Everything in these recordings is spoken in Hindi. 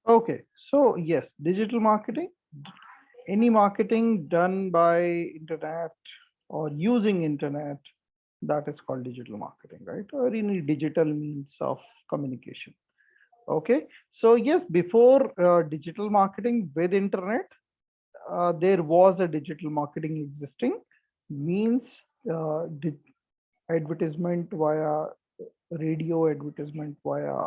Okay, so yes, digital marketing, any marketing done by internet or using internet, that is called digital marketing, right? Or any digital means of communication. Okay, so yes, before digital marketing with internet, there was a digital marketing existing, means advertisement via radio, advertisement via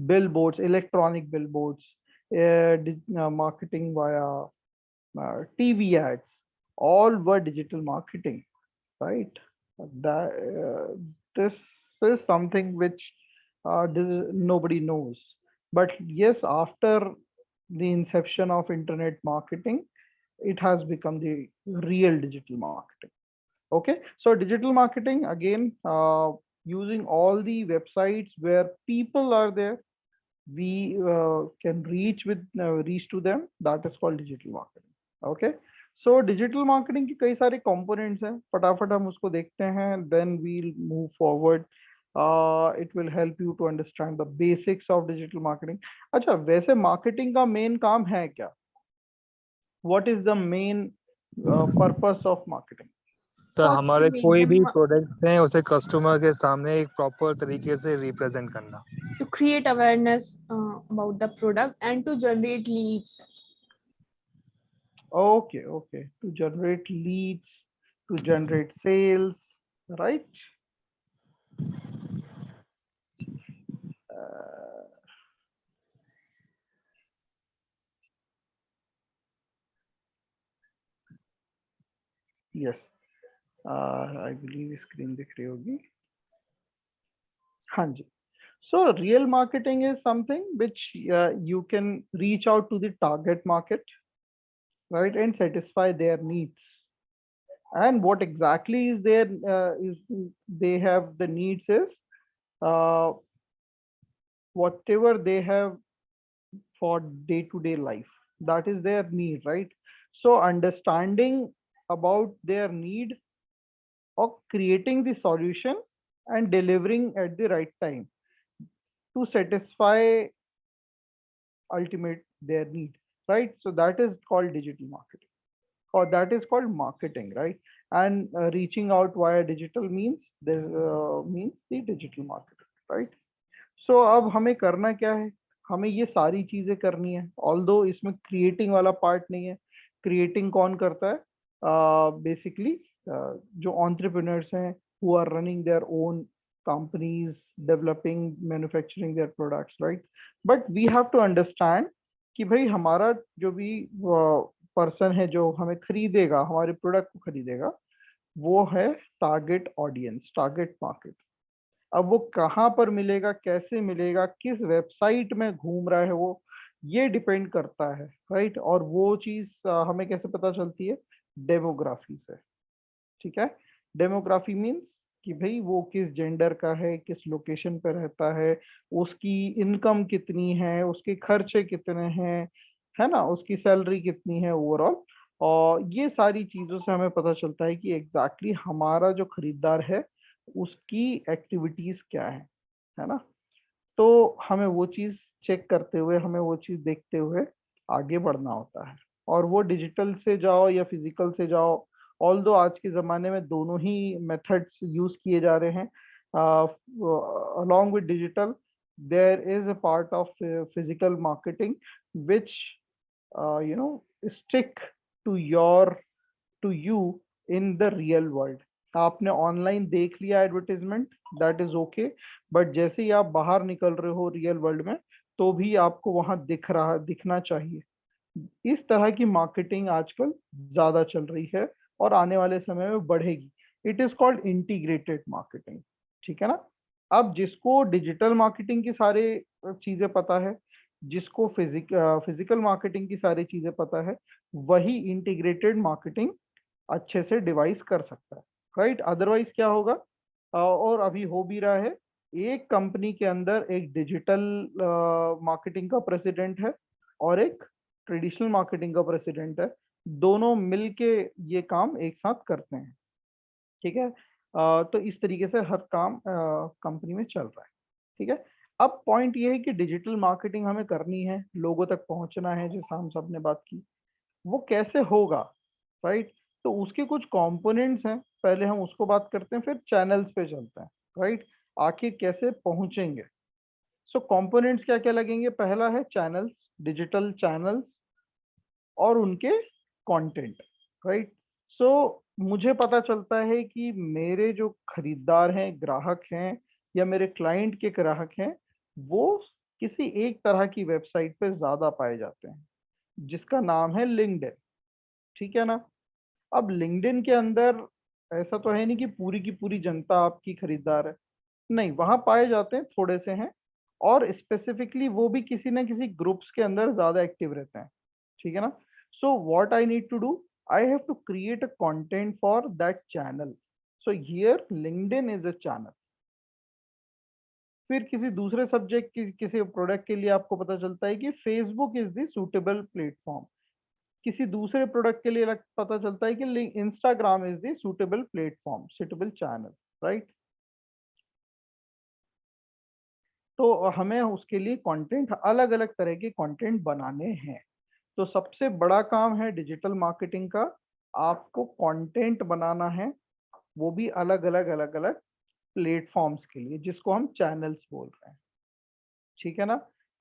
billboards, electronic billboards, marketing via TV ads, all were digital marketing, right? That this is something which nobody knows. But yes, after the inception of internet marketing, it has become the real digital marketing. Okay, so digital marketing again, using all the websites where people are there, we can reach to them. That is called digital marketing. Okay, so digital marketing के कई सारे components हैं, फटाफट हम उसको देखते हैं, then we'll move forward. It will help you to understand the basics of digital marketing. अच्छा, वैसे marketing का main काम है क्या? What is the main purpose of marketing? तो First, to हमारे make कोई भी them प्रोडक्ट हैं उसे कस्टमर के सामने एक प्रॉपर तरीके से रिप्रेजेंट करना। to create awareness about the product and to generate leads. Okay, okay. To generate leads, to generate sales, right? Uh, yes, I believe screen दिख रही होगी. हाँ जी. So real marketing is something which you can reach out to the target market, right, and satisfy their needs. And what exactly is their is they have the needs is uh, whatever they have for day-to-day life. That is their need, right? So understanding about their need or creating the solution and delivering at the right time to satisfy ultimate their need, right? So that is called digital marketing, or that is called marketing, right? And reaching out via digital means there means the digital marketing, right? सो अब हमें करना क्या है, हमें ये सारी चीजें करनी है, ऑल्दो इसमें क्रिएटिंग वाला पार्ट नहीं है. क्रिएटिंग कौन करता है? बेसिकली जो एंटरप्रेन्योर्स हैं, who are running their own companies, developing, manufacturing their products, right? But we have to understand कि भाई हमारा जो भी पर्सन है जो हमें खरीदेगा, हमारे प्रोडक्ट को खरीदेगा, वो है टारगेट ऑडियंस, टारगेट मार्केट. अब वो कहाँ पर मिलेगा, कैसे मिलेगा, किस वेबसाइट में घूम रहा है वो, ये डिपेंड करता है, राइट? और वो चीज हमें कैसे पता चलती है? डेमोग्राफी से. ठीक है, डेमोग्राफी मीन्स कि भाई वो किस जेंडर का है, किस लोकेशन पे रहता है, उसकी इनकम कितनी है, उसके खर्चे कितने हैं, है ना, उसकी सैलरी कितनी है ओवरऑल. और ये सारी चीजों से हमें पता चलता है कि एग्जैक्टली हमारा जो खरीदार है उसकी एक्टिविटीज क्या है ना. तो हमें वो चीज चेक करते हुए, हमें वो चीज देखते हुए आगे बढ़ना होता है. और वो डिजिटल से जाओ या फिजिकल से जाओ, ऑल्दो आज के ज़माने में दोनों ही मेथड्स यूज किए जा रहे हैं. along with digital, there is a part of physical marketing which stick to to you in the real world. आपने ऑनलाइन देख लिया advertisement, that is okay, but जैसे ही आप बाहर निकल रहे हो रियल वर्ल्ड में, तो भी आपको वहां दिखना चाहिए. इस तरह की मार्केटिंग आजकल ज्यादा चल रही है और आने वाले समय में बढ़ेगी. It is called integrated marketing. ठीक है ना. अब जिसको डिजिटल मार्केटिंग की सारे चीजें पता है, जिसको फिजिकल मार्केटिंग की सारी चीजें पता है, वही इंटीग्रेटेड मार्केटिंग अच्छे से डिवाइस कर सकता है, राइट? अदरवाइज क्या होगा, और अभी हो भी रहा है, एक कंपनी के अंदर एक डिजिटल मार्केटिंग का प्रेसिडेंट है और एक ट्रेडिशनल मार्केटिंग का प्रेसिडेंट है, दोनों मिलके ये काम एक साथ करते हैं. ठीक है. तो इस तरीके से हर काम कंपनी में चल रहा है. ठीक है. अब पॉइंट ये है कि डिजिटल मार्केटिंग हमें करनी है, लोगों तक पहुंचना है, जैसा हम सब ने बात की, वो कैसे होगा, राइट? तो उसके कुछ कंपोनेंट्स हैं, पहले हम उसको बात करते हैं, फिर चैनल्स पे चलते हैं, राइट? आखिर कैसे पहुंचेंगे। सो कंपोनेंट्स क्या क्या लगेंगे? पहला है चैनल्स, डिजिटल चैनल्स और उनके कंटेंट, राइट? सो मुझे पता चलता है कि मेरे जो खरीदार हैं, ग्राहक हैं, या मेरे क्लाइंट के ग्राहक हैं, वो किसी एक तरह की वेबसाइट पे ज्यादा पाए जाते हैं, जिसका नाम है लिंक्डइन। ठीक है ना? अब लिंक्डइन के अंदर ऐसा तो है नहीं कि पूरी की पूरी जनता आपकी खरीदार है, नहीं, वहां पाए जाते हैं, थोड़े से हैं, और स्पेसिफिकली वो भी किसी ना किसी ग्रुप्स के अंदर ज्यादा एक्टिव रहते हैं। ठीक है ना? So what I need to do, I have to create a content for that channel. So here LinkedIn is a channel. फिर किसी दूसरे सब्जेक्ट की किसी प्रोडक्ट के लिए आपको पता चलता है कि Facebook is the suitable platform. किसी दूसरे प्रोडक्ट के लिए पता चलता है कि Instagram is the suitable platform, suitable channel, right? तो हमें उसके लिए कंटेंट, अलग अलग तरह के कंटेंट बनाने हैं। तो सबसे बड़ा काम है डिजिटल मार्केटिंग का, आपको कंटेंट बनाना है, वो भी अलग अलग प्लेटफॉर्म्स के लिए, जिसको हम चैनल्स बोल रहे हैं। ठीक है ना?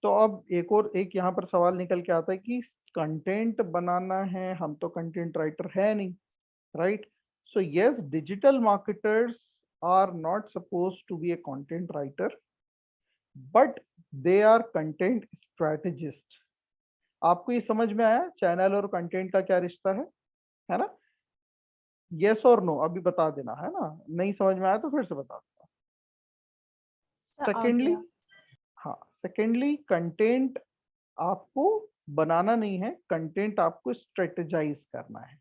तो अब एक यहाँ पर सवाल निकल के आता है कि कंटेंट बनाना है, हम तो कंटेंट राइटर है नहीं, right? So yes, digital marketers are not suppose to be a content writer, but they are content strategist. आपको ये समझ में आया चैनल और कंटेंट का क्या रिश्ता है ना? यस और नो अभी बता देना, है ना? नहीं समझ में आया तो फिर से बता देना। सर आ सेकेंडली, गया। हाँ, सेकेंडली कंटेंट आपको बनाना नहीं है, कंटेंट आपको स्ट्रेटेजाइज करना है।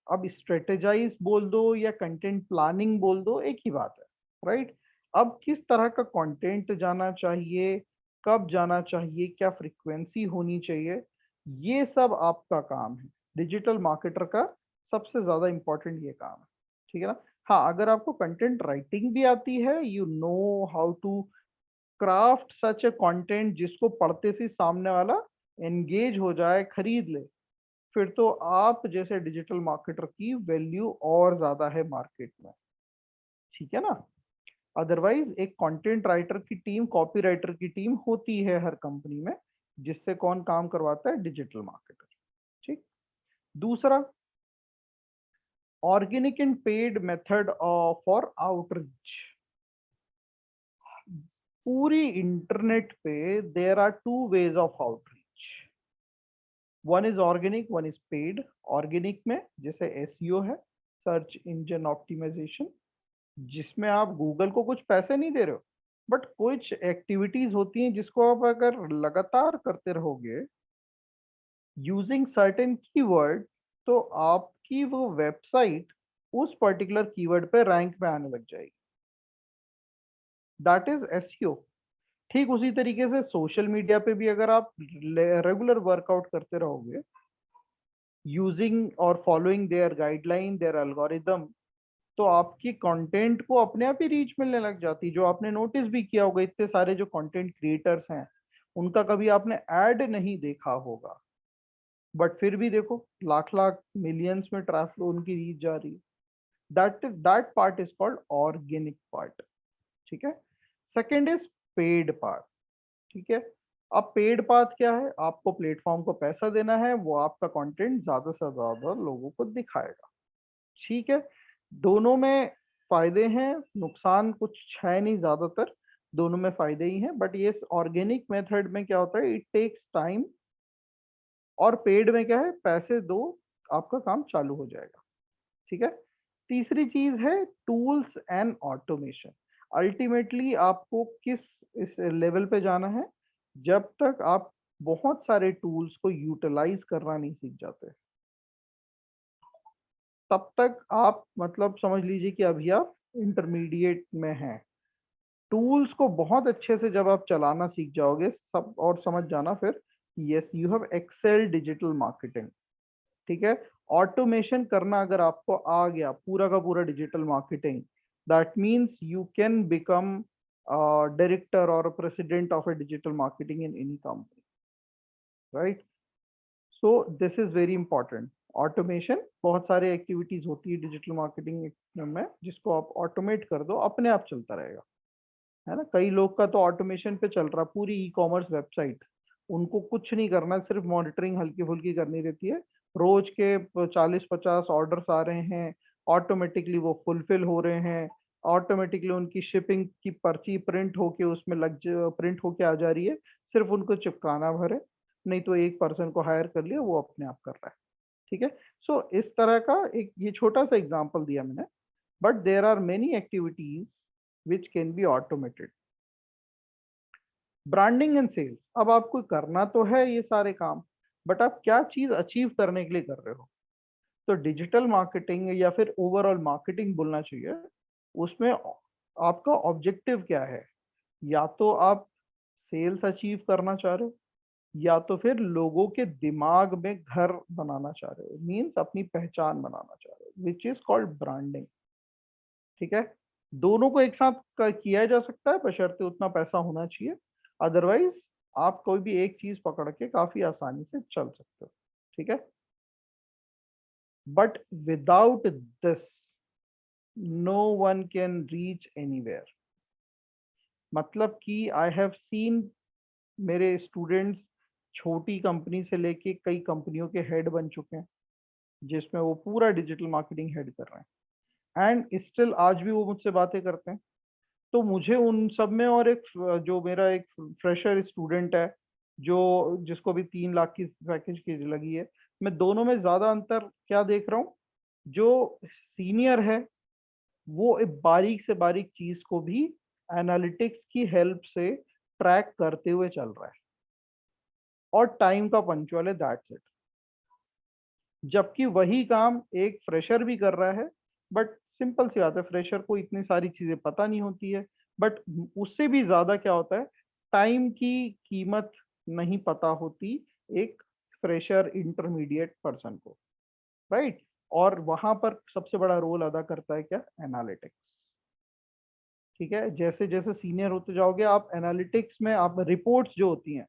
अब स्ट्रेटेजाइज बोल दो या कंटेंट प्लानिंग बोल दो, एक ही बात है, राइट? अब किस तरह का कंटेंट जाना चाहिए, कब जाना चाहिए, क्या फ्रीक्वेंसी होनी चाहिए, ये सब आपका काम है। डिजिटल मार्केटर का सबसे ज्यादा इंपॉर्टेंट ये काम है। ठीक है ना? हाँ, अगर आपको कंटेंट राइटिंग भी आती है, you know how to craft such a content जिसको पढ़ते से सामने वाला एंगेज हो जाए, खरीद ले, फिर तो आप जैसे डिजिटल मार्केटर की वैल्यू और ज्यादा है मार्केट में। ठीक है ना? अदरवाइज एक कंटेंट राइटर की टीम, कॉपी राइटर की टीम होती है हर कंपनी में, जिससे कौन काम करवाता है? Digital marketer. ठीक। दूसरा, organic and paid method for outreach. पूरी इंटरनेट पे there are two ways of outreach, one is organic, one is paid. Organic में जैसे एसईओ है, सर्च इंजन ऑप्टिमाइजेशन, जिसमें आप गूगल को कुछ पैसे नहीं दे रहे हो, बट कुछ एक्टिविटीज होती हैं जिसको आप अगर लगातार करते रहोगे यूजिंग सर्टेन कीवर्ड, तो आपकी वो वेबसाइट उस पर्टिकुलर कीवर्ड पे रैंक में आने लग जाएगी। That is SEO. ठीक उसी तरीके से सोशल मीडिया पे भी अगर आप रेगुलर वर्कआउट करते रहोगे यूजिंग और following their guideline, their algorithm, तो आपकी कंटेंट को अपने आप ही रीच मिलने लग जाती। जो आपने नोटिस भी किया होगा, इतने सारे जो कंटेंट क्रिएटर्स हैं, उनका कभी आपने ऐड नहीं देखा होगा, बट फिर भी देखो लाख लाख मिलियंस में ट्रैफिक उनकी रीच जा रही है। That part is called organic part. ठीक है? Second is paid part. ठीक है? अब पेड पाथ क्या है? आपको प्लेटफॉर्म को पैसा देना है, वो आपका कंटेंट ज्यादा से ज्यादा लोगों को दिखाएगा। ठीक है? दोनों में फायदे हैं, नुकसान कुछ है नहीं, ज्यादातर दोनों में फायदे ही हैं। बट ये ऑर्गेनिक मेथड में क्या होता है, इट टेक्स टाइम, और पेड में क्या है, पैसे दो, आपका काम चालू हो जाएगा। ठीक है? तीसरी चीज है टूल्स एंड ऑटोमेशन। अल्टीमेटली आपको किस इस लेवल पे जाना है, जब तक आप बहुत सारे टूल्स को यूटिलाइज करना नहीं सीख जाते, तब तक आप मतलब समझ लीजिए कि अभी आप इंटरमीडिएट में हैं। टूल्स को बहुत अच्छे से जब आप चलाना सीख जाओगे सब, और समझ जाना फिर, yes you have excel digital marketing. ठीक है? ऑटोमेशन करना अगर आपको आ गया पूरा का पूरा digital marketing, that means you can become director or a president of a digital marketing in any company, right? So this is very important. Automation, बहुत सारे एक्टिविटीज होती है डिजिटल मार्केटिंग में जिसको आप ऑटोमेट कर दो, अपने आप चलता रहेगा, है ना। कई लोग का तो ऑटोमेशन पे चल रहा, पूरी ई कॉमर्स वेबसाइट, उनको कुछ नहीं करना, सिर्फ मॉनिटरिंग हल्की फुल्की करनी रहती है। रोज के 40-50 ऑर्डर्स आ रहे हैं, ऑटोमेटिकली वो फुलफिल हो रहे हैं, ऑटोमेटिकली उनकी शिपिंग की पर्ची प्रिंट होके उसमें प्रिंट होके आ जा रही है, सिर्फ उनको चिपकाना भर है। नहीं तो एक पर्सन को हायर कर लिया, वो अपने आप कर रहा है, ठीक है। सो इस तरह का एक ये छोटा सा एग्जांपल दिया मैंने, but there are many activities which can be automated. Branding and sales, अब आपको करना तो है ये सारे काम, बट आप क्या चीज अचीव करने के लिए कर रहे हो? तो डिजिटल मार्केटिंग या फिर ओवरऑल मार्केटिंग बोलना चाहिए, उसमें आपका ऑब्जेक्टिव क्या है? या तो आप सेल्स अचीव करना चाह रहे हो, या तो फिर लोगों के दिमाग में घर बनाना चाह रहे हो, मीन्स अपनी पहचान बनाना चाह रहे हो, विच इज कॉल्ड ब्रांडिंग, ठीक है। दोनों को एक साथ किया जा सकता है, बशर्ते उतना पैसा होना चाहिए, अदरवाइज आप कोई भी एक चीज पकड़ के काफी आसानी से चल सकते हो, ठीक है। But without this no one can reach anywhere. मतलब कि आई हैव सीन मेरे स्टूडेंट्स छोटी कंपनी से लेके कई कंपनियों के हेड बन चुके हैं, जिसमें वो पूरा डिजिटल मार्केटिंग हेड कर रहे हैं, एंड स्टिल आज भी वो मुझसे बातें करते हैं। तो मुझे उन सब में, और एक जो मेरा एक फ्रेशर स्टूडेंट है जो जिसको भी 3 लाख की पैकेज की लगी है, मैं दोनों में ज्यादा अंतर क्या देख रहा हूँ? जो सीनियर है वो एक बारीक से बारीक चीज को भी एनालिटिक्स की हेल्प से ट्रैक करते हुए चल रहा है, और टाइम का पंक्चुअल है, दैट्स इट। जबकि वही काम एक फ्रेशर भी कर रहा है, बट सिंपल सी बात है, फ्रेशर को इतनी सारी चीजें पता नहीं होती है, बट उससे भी ज्यादा क्या होता है, टाइम की कीमत नहीं पता होती एक फ्रेशर इंटरमीडिएट पर्सन को, राइट। और वहां पर सबसे बड़ा रोल अदा करता है क्या? एनालिटिक्स, ठीक है। जैसे जैसे सीनियर होते जाओगे आप एनालिटिक्स में, आप रिपोर्ट्स जो होती हैं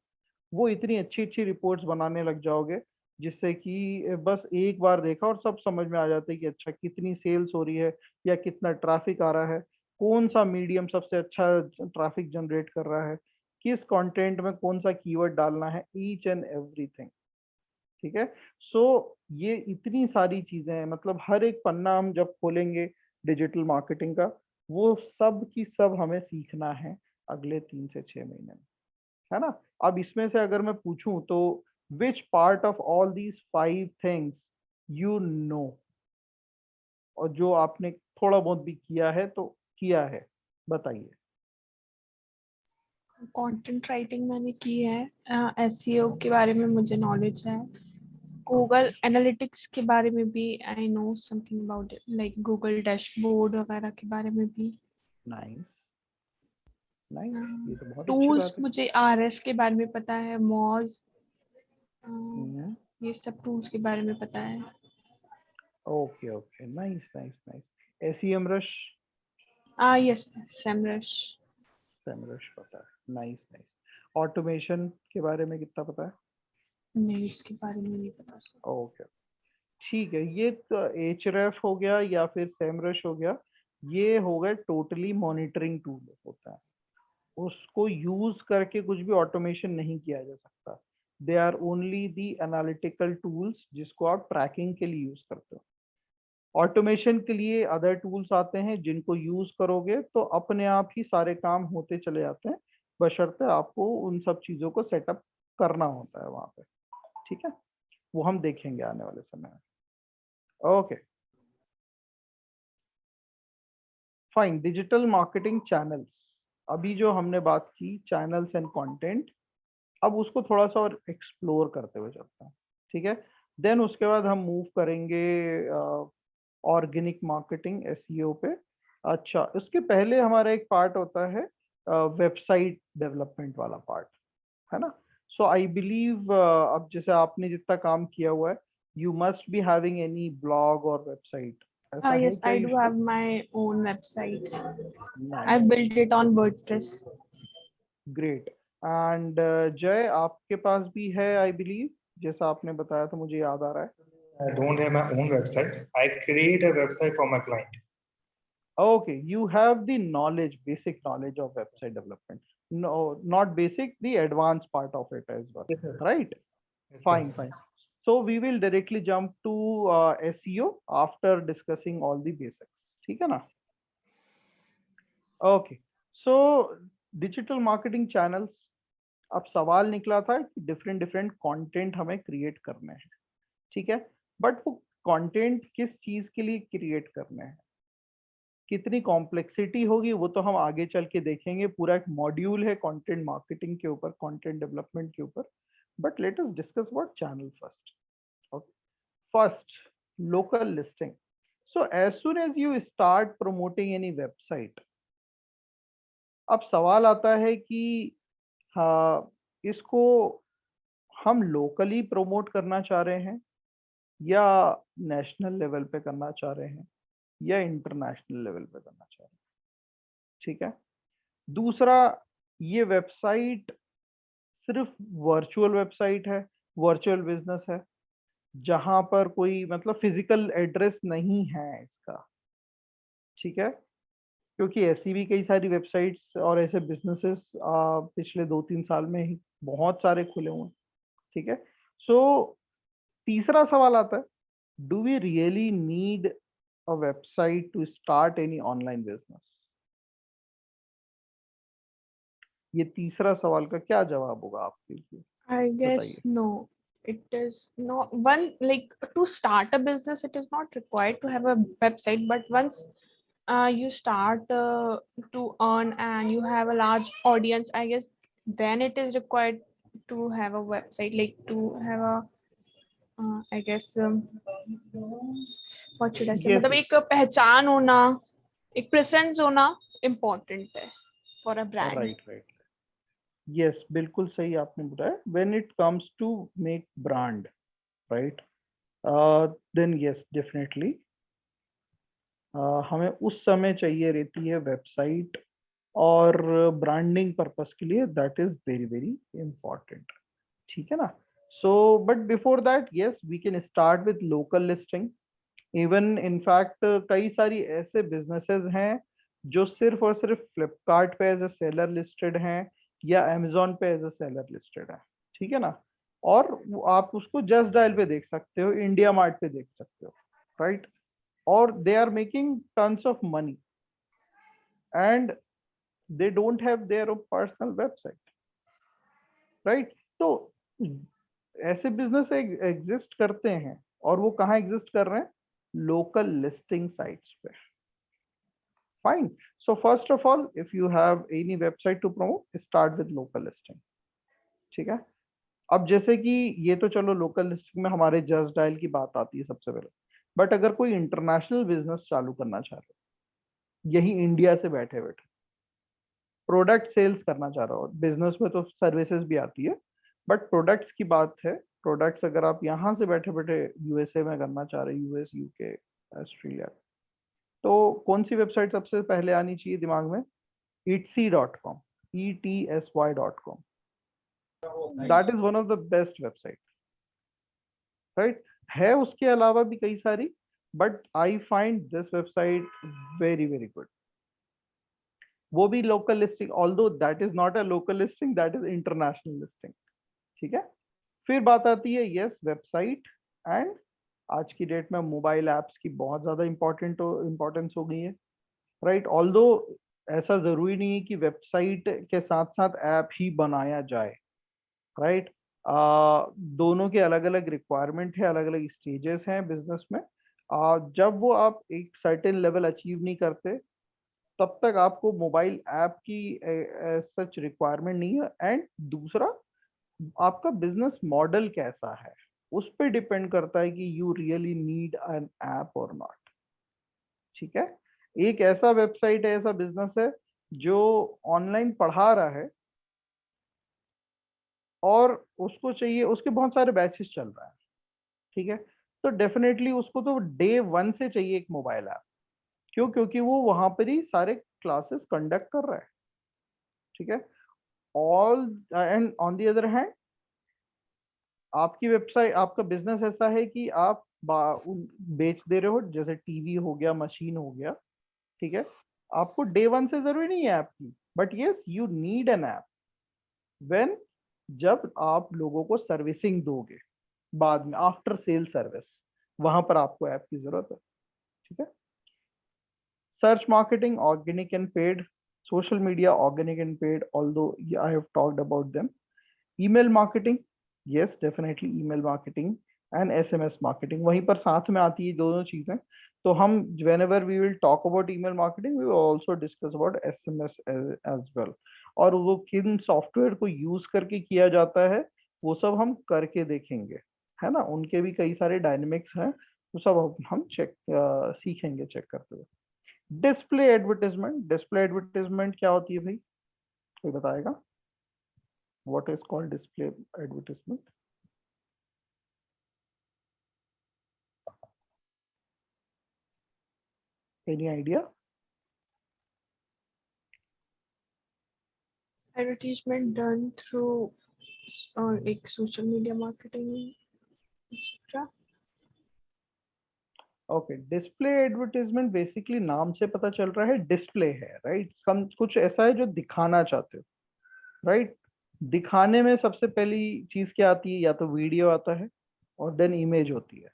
वो इतनी अच्छी अच्छी रिपोर्ट्स बनाने लग जाओगे, जिससे कि बस एक बार देखा और सब समझ में आ जाता है कि अच्छा कितनी सेल्स हो रही है, या कितना ट्रैफिक आ रहा है, कौन सा मीडियम सबसे अच्छा ट्रैफिक जनरेट कर रहा है, किस कंटेंट में कौन सा कीवर्ड डालना है, ईच एंड एवरीथिंग, ठीक है। सो ये इतनी सारी चीजें हैं, मतलब हर एक पन्ना हम जब खोलेंगे डिजिटल मार्केटिंग का, वो सब की सब हमें सीखना है अगले 3 से 6 महीने में, है ना। अब इसमें से अगर मैं पूछूं तो which part of all these 5 things you know, और जो आपने थोड़ा बहुत भी किया है तो किया है, बताइए। कंटेंट राइटिंग मैंने की है, एसईओ के बारे में मुझे नॉलेज है, गूगल एनालिटिक्स के बारे में भी I know something about it, like Google dashboard वगैरह के बारे में भी। नाइस नाइस, ये तो बहुत अच्छी टूल्स बात है। मुझे आरएफ के बारे में पता है, मॉज, हम्म, ये सब टूल्स के बारे में पता है। Okay okay, nice nice nice. SEM rush, yes, Semrush. Semrush पता है, नाइस नाइस। ऑटोमेशन के बारे में कितना पता है? नहीं, उसके बारे में नहीं पता सर। ओके, ठीक है। ये तो एचरेफ हो गया या फिर सेमरश हो गया, ये हो गया टोटली मॉनिटरिंग टूल होता है, उसको यूज करके कुछ भी ऑटोमेशन नहीं किया जा सकता। They are only the analytical tools जिसको आप ट्रैकिंग के लिए यूज करते हो। ऑटोमेशन के लिए अदर टूल्स आते हैं जिनको यूज करोगे तो अपने आप ही सारे काम होते चले जाते हैं, बशर्ते आपको उन सब चीजों को सेटअप करना होता है वहां पे, ठीक है। वो हम देखेंगे आने वाले समय में। Okay fine, digital marketing channels, अभी जो हमने बात की चैनल्स एंड कंटेंट, अब उसको थोड़ा सा और एक्सप्लोर करते हुए चलते हैं, ठीक है। देन उसके बाद हम मूव करेंगे ऑर्गेनिक मार्केटिंग एसईओ पे। अच्छा, उसके पहले हमारा एक पार्ट होता है वेबसाइट डेवलपमेंट वाला पार्ट, है ना। सो आई बिलीव अब जैसे आपने जितना काम किया हुआ है, you must be having any blog और वेबसाइट, ऐसा है Yes, क्या I do usual? have my own website. I nice, built it on WordPress. Great. And जय, आपके पास भी है आई बिलीव, जैसा आपने बताया था मुझे याद आ रहा है। I don't have my own website. I create a website for my client. Okay, you have the knowledge, basic knowledge of website development. No, not basic, the advanced part of it as well, Yes, sir. right? Yes, sir. Fine, fine. So we will directly jump to SEO after discussing all the basics. ठीक है ना? Okay. So digital marketing channels. अब सवाल निकला था कि डिफरेंट डिफरेंट कंटेंट हमें क्रिएट करने हैं, ठीक है? बट वो कंटेंट किस चीज के लिए क्रिएट करने हैं, कितनी कॉम्प्लेक्सिटी होगी, वो तो हम आगे चल के देखेंगे। पूरा एक मॉड्यूल है कंटेंट मार्केटिंग के ऊपर, कंटेंट डेवलपमेंट के ऊपर। But let us discuss what channel first. Okay, first, local listing. So as soon as you start promoting any website, अब सवाल आता है कि हाँ, इसको हम लोकली प्रमोट करना चाह रहे हैं या नेशनल लेवल पे करना चाह रहे हैं या इंटरनेशनल लेवल पे करना चाह रहे हैं, ठीक है? दूसरा, ये वेबसाइट सिर्फ वर्चुअल वेबसाइट है, वर्चुअल बिजनेस है, जहां पर कोई मतलब फिजिकल एड्रेस नहीं है इसका, ठीक है? क्योंकि ऐसी भी कई सारी वेबसाइट्स और ऐसे बिजनेसेस पिछले 2-3 साल में ही बहुत सारे खुले हुए हैं, ठीक है? सो तीसरा सवाल आता है, do we really need a website to start any online business? ये तीसरा सवाल का क्या जवाब होगा आपके लिए? I guess बताइए। no. It is no one, like, to start a business. It is not required to have a website, but once you start to earn and you have a large audience, I guess then it is required to have a website, like to have a I guess what should I say? Yes, मतलब एक पहचान होना, एक presence होना important है for a brand. Right right, yes, बिल्कुल सही आपने बताया। When it comes to make brand, right, then yes definitely हमें उस समय चाहिए रहती है वेबसाइट, और ब्रांडिंग पर्पस के लिए that is very very important, ठीक है ना? So but before that yes we can start with local listing. Even in fact कई सारी ऐसे बिजनेसेस हैं जो सिर्फ और सिर्फ फ्लिपकार्ट पे एज ए सेलर लिस्टेड हैं या अमेजोन पे एज ए सेलर लिस्टेड है, ठीक है ना? और आप उसको जस्ट डायल पे देख सकते हो, इंडिया मार्ट पे देख सकते हो, राइट? और they are making tons of money and they don't have their personal website, right? तो ऐसे बिजनेस एग्जिस्ट करते हैं, और वो कहाँ एग्जिस्ट कर रहे हैं? लोकल लिस्टिंग साइट्स पे। Fine. So first of all, if you have any website to promote, start with local listing, ठीक है? अब जैसे कि ये तो चलो लोकल लिस्टिंग में हमारे जस्ट डायल की बात आती है सबसे पहले, बट अगर कोई इंटरनेशनल बिजनेस चालू करना चाह रहे हो, यही इंडिया से बैठे बैठे प्रोडक्ट सेल्स करना चाह रहा हो, बिजनेस में तो सर्विसेज भी आती है, बट प्रोडक्ट्स की बात है, प्रोडक्ट्स अगर आप यहाँ से बैठे बैठे यूएसए में करना चाह रहे हैं, यूएस, यूके, ऑस्ट्रेलिया, तो कौन सी वेबसाइट सबसे पहले आनी चाहिए दिमाग में? etsy.com, ETSY.com, that is one of the best website, right? है उसके अलावा भी कई सारी, but I find this website very very good. वो भी local listing, although that is not a local listing, that is international listing, ठीक है? फिर बात आती है यस वेबसाइट, एंड आज की डेट में मोबाइल ऐप्स की बहुत ज्यादा इंपॉर्टेंस हो गई है, राइट? ऑल्दो ऐसा जरूरी नहीं है कि वेबसाइट के साथ साथ ऐप ही बनाया जाए, राइट? दोनों के अलग अलग रिक्वायरमेंट है, अलग अलग स्टेजेस हैं बिजनेस में। जब वो आप एक सर्टेन लेवल अचीव नहीं करते, तब तक आपको मोबाइल ऐप की सच रिक्वायरमेंट नहीं है। एंड दूसरा, आपका बिजनेस मॉडल कैसा है, उस पर डिपेंड करता है कि you really need an app और नॉट, ठीक है? एक ऐसा वेबसाइट है, ऐसा बिजनेस है जो ऑनलाइन पढ़ा रहा है और उसको चाहिए, उसके बहुत सारे बैचेस चल रहा है, ठीक है? तो डेफिनेटली उसको तो डे 1 से चाहिए एक मोबाइल ऐप। क्यों? क्योंकि वो वहां पर ही सारे क्लासेस कंडक्ट कर रहा है। ठीक है। All and on the other hand, आपकी वेबसाइट, आपका बिजनेस ऐसा है कि आप बेच दे रहे हो, जैसे टीवी हो गया, मशीन हो गया। ठीक है। आपको डे 1 से जरूरी नहीं है ऐप की, but yes you need an app when, जब आप लोगों को सर्विसिंग दोगे बाद में, आफ्टर सेल सर्विस, वहां पर आपको ऐप की जरूरत है। ठीक है। Search marketing, organic and paid, social media, organic and paid, although I have talked about them. Email marketing, yes definitely email marketing and SMS marketing, वहीं पर साथ में आती है दोनों चीजें। तो हम whenever we will talk about email marketing, we will also discuss about SMS as well। और वो किन सॉफ्टवेयर को यूज करके किया जाता है वो सब हम करके देखेंगे, है ना। उनके भी कई सारे डायनेमिक्स हैं, वो सब हम सीखेंगे चेक करते हुए। डिस्प्ले एडवर्टाइजमेंट, डिस्प्ले एडवर्टाइजमेंट क्या होती है भाई, कोई बताएगा? What is called display advertisement? Any idea? Advertisement done through like social media marketing, etc. Okay, display advertisement basically नाम से पता चल रहा है डिस्प्ले है, राइट। हम कुछ ऐसा है जो दिखाना चाहते हो, राइट। दिखाने में सबसे पहली चीज क्या आती है? या तो वीडियो आता है और देन इमेज होती है।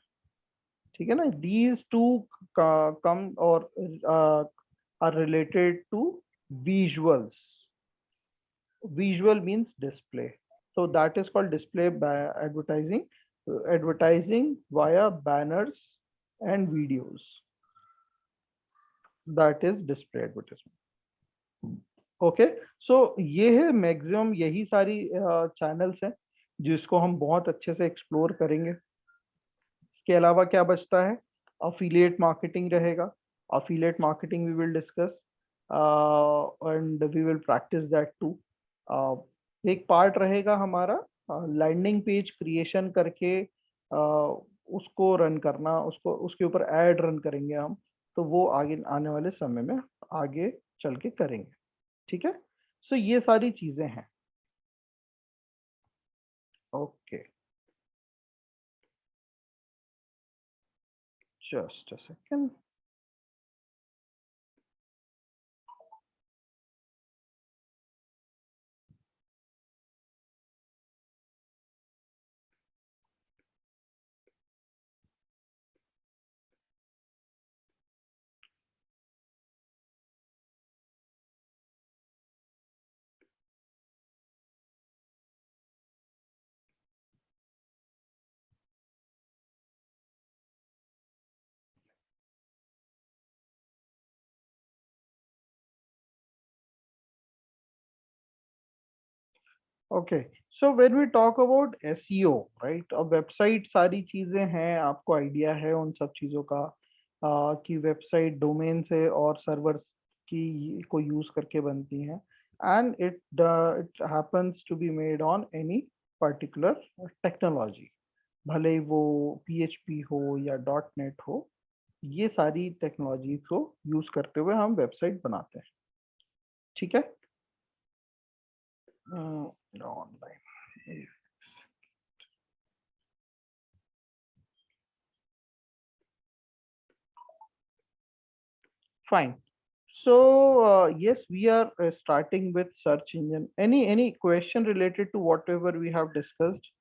ठीक है ना। दीज टू कम और are related to visuals. Visual means display, so that is called display advertising, advertising via banners and videos, that is display advertisement। Okay, so ये है मैक्सिमम, यही सारी चैनल्स हैं जिसको हम बहुत अच्छे से एक्सप्लोर करेंगे। इसके अलावा क्या बचता है? अफिलिएट मार्केटिंग रहेगा। Affiliate marketing we will discuss and we will practice that too. एक पार्ट रहेगा हमारा लैंडिंग पेज क्रिएशन करके उसको रन करना, उसको उसके ऊपर एड रन करेंगे हम। तो वो आगे आने वाले समय में आगे चल के करेंगे। ठीक है। सो ये सारी चीजें हैं। Okay, just a second. Okay, so when we talk about SEO, right, अब वेबसाइट सारी चीजें हैं, आपको आइडिया है उन सब चीजों का कि वेबसाइट डोमेन से और सर्वर्स की को यूज करके बनती हैं, and it happens to be made on any particular technology, भले ही वो पीएचपी हो या डॉट नेट हो। ये सारी टेक्नोलॉजी को यूज करते हुए हम वेबसाइट बनाते हैं। ठीक है। Online, fine. So yes, we are starting with search engine. Any question related to whatever we have discussed?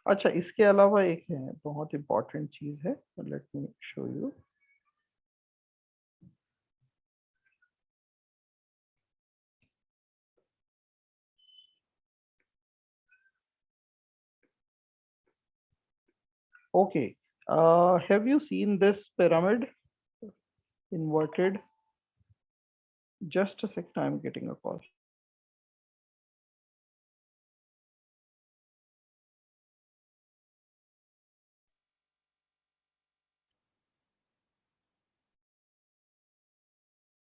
अच्छा, इसके अलावा एक है बहुत इंपॉर्टेंट चीज है, let me show you. Okay, have you seen this pyramid inverted? Just a second, I'm getting a call.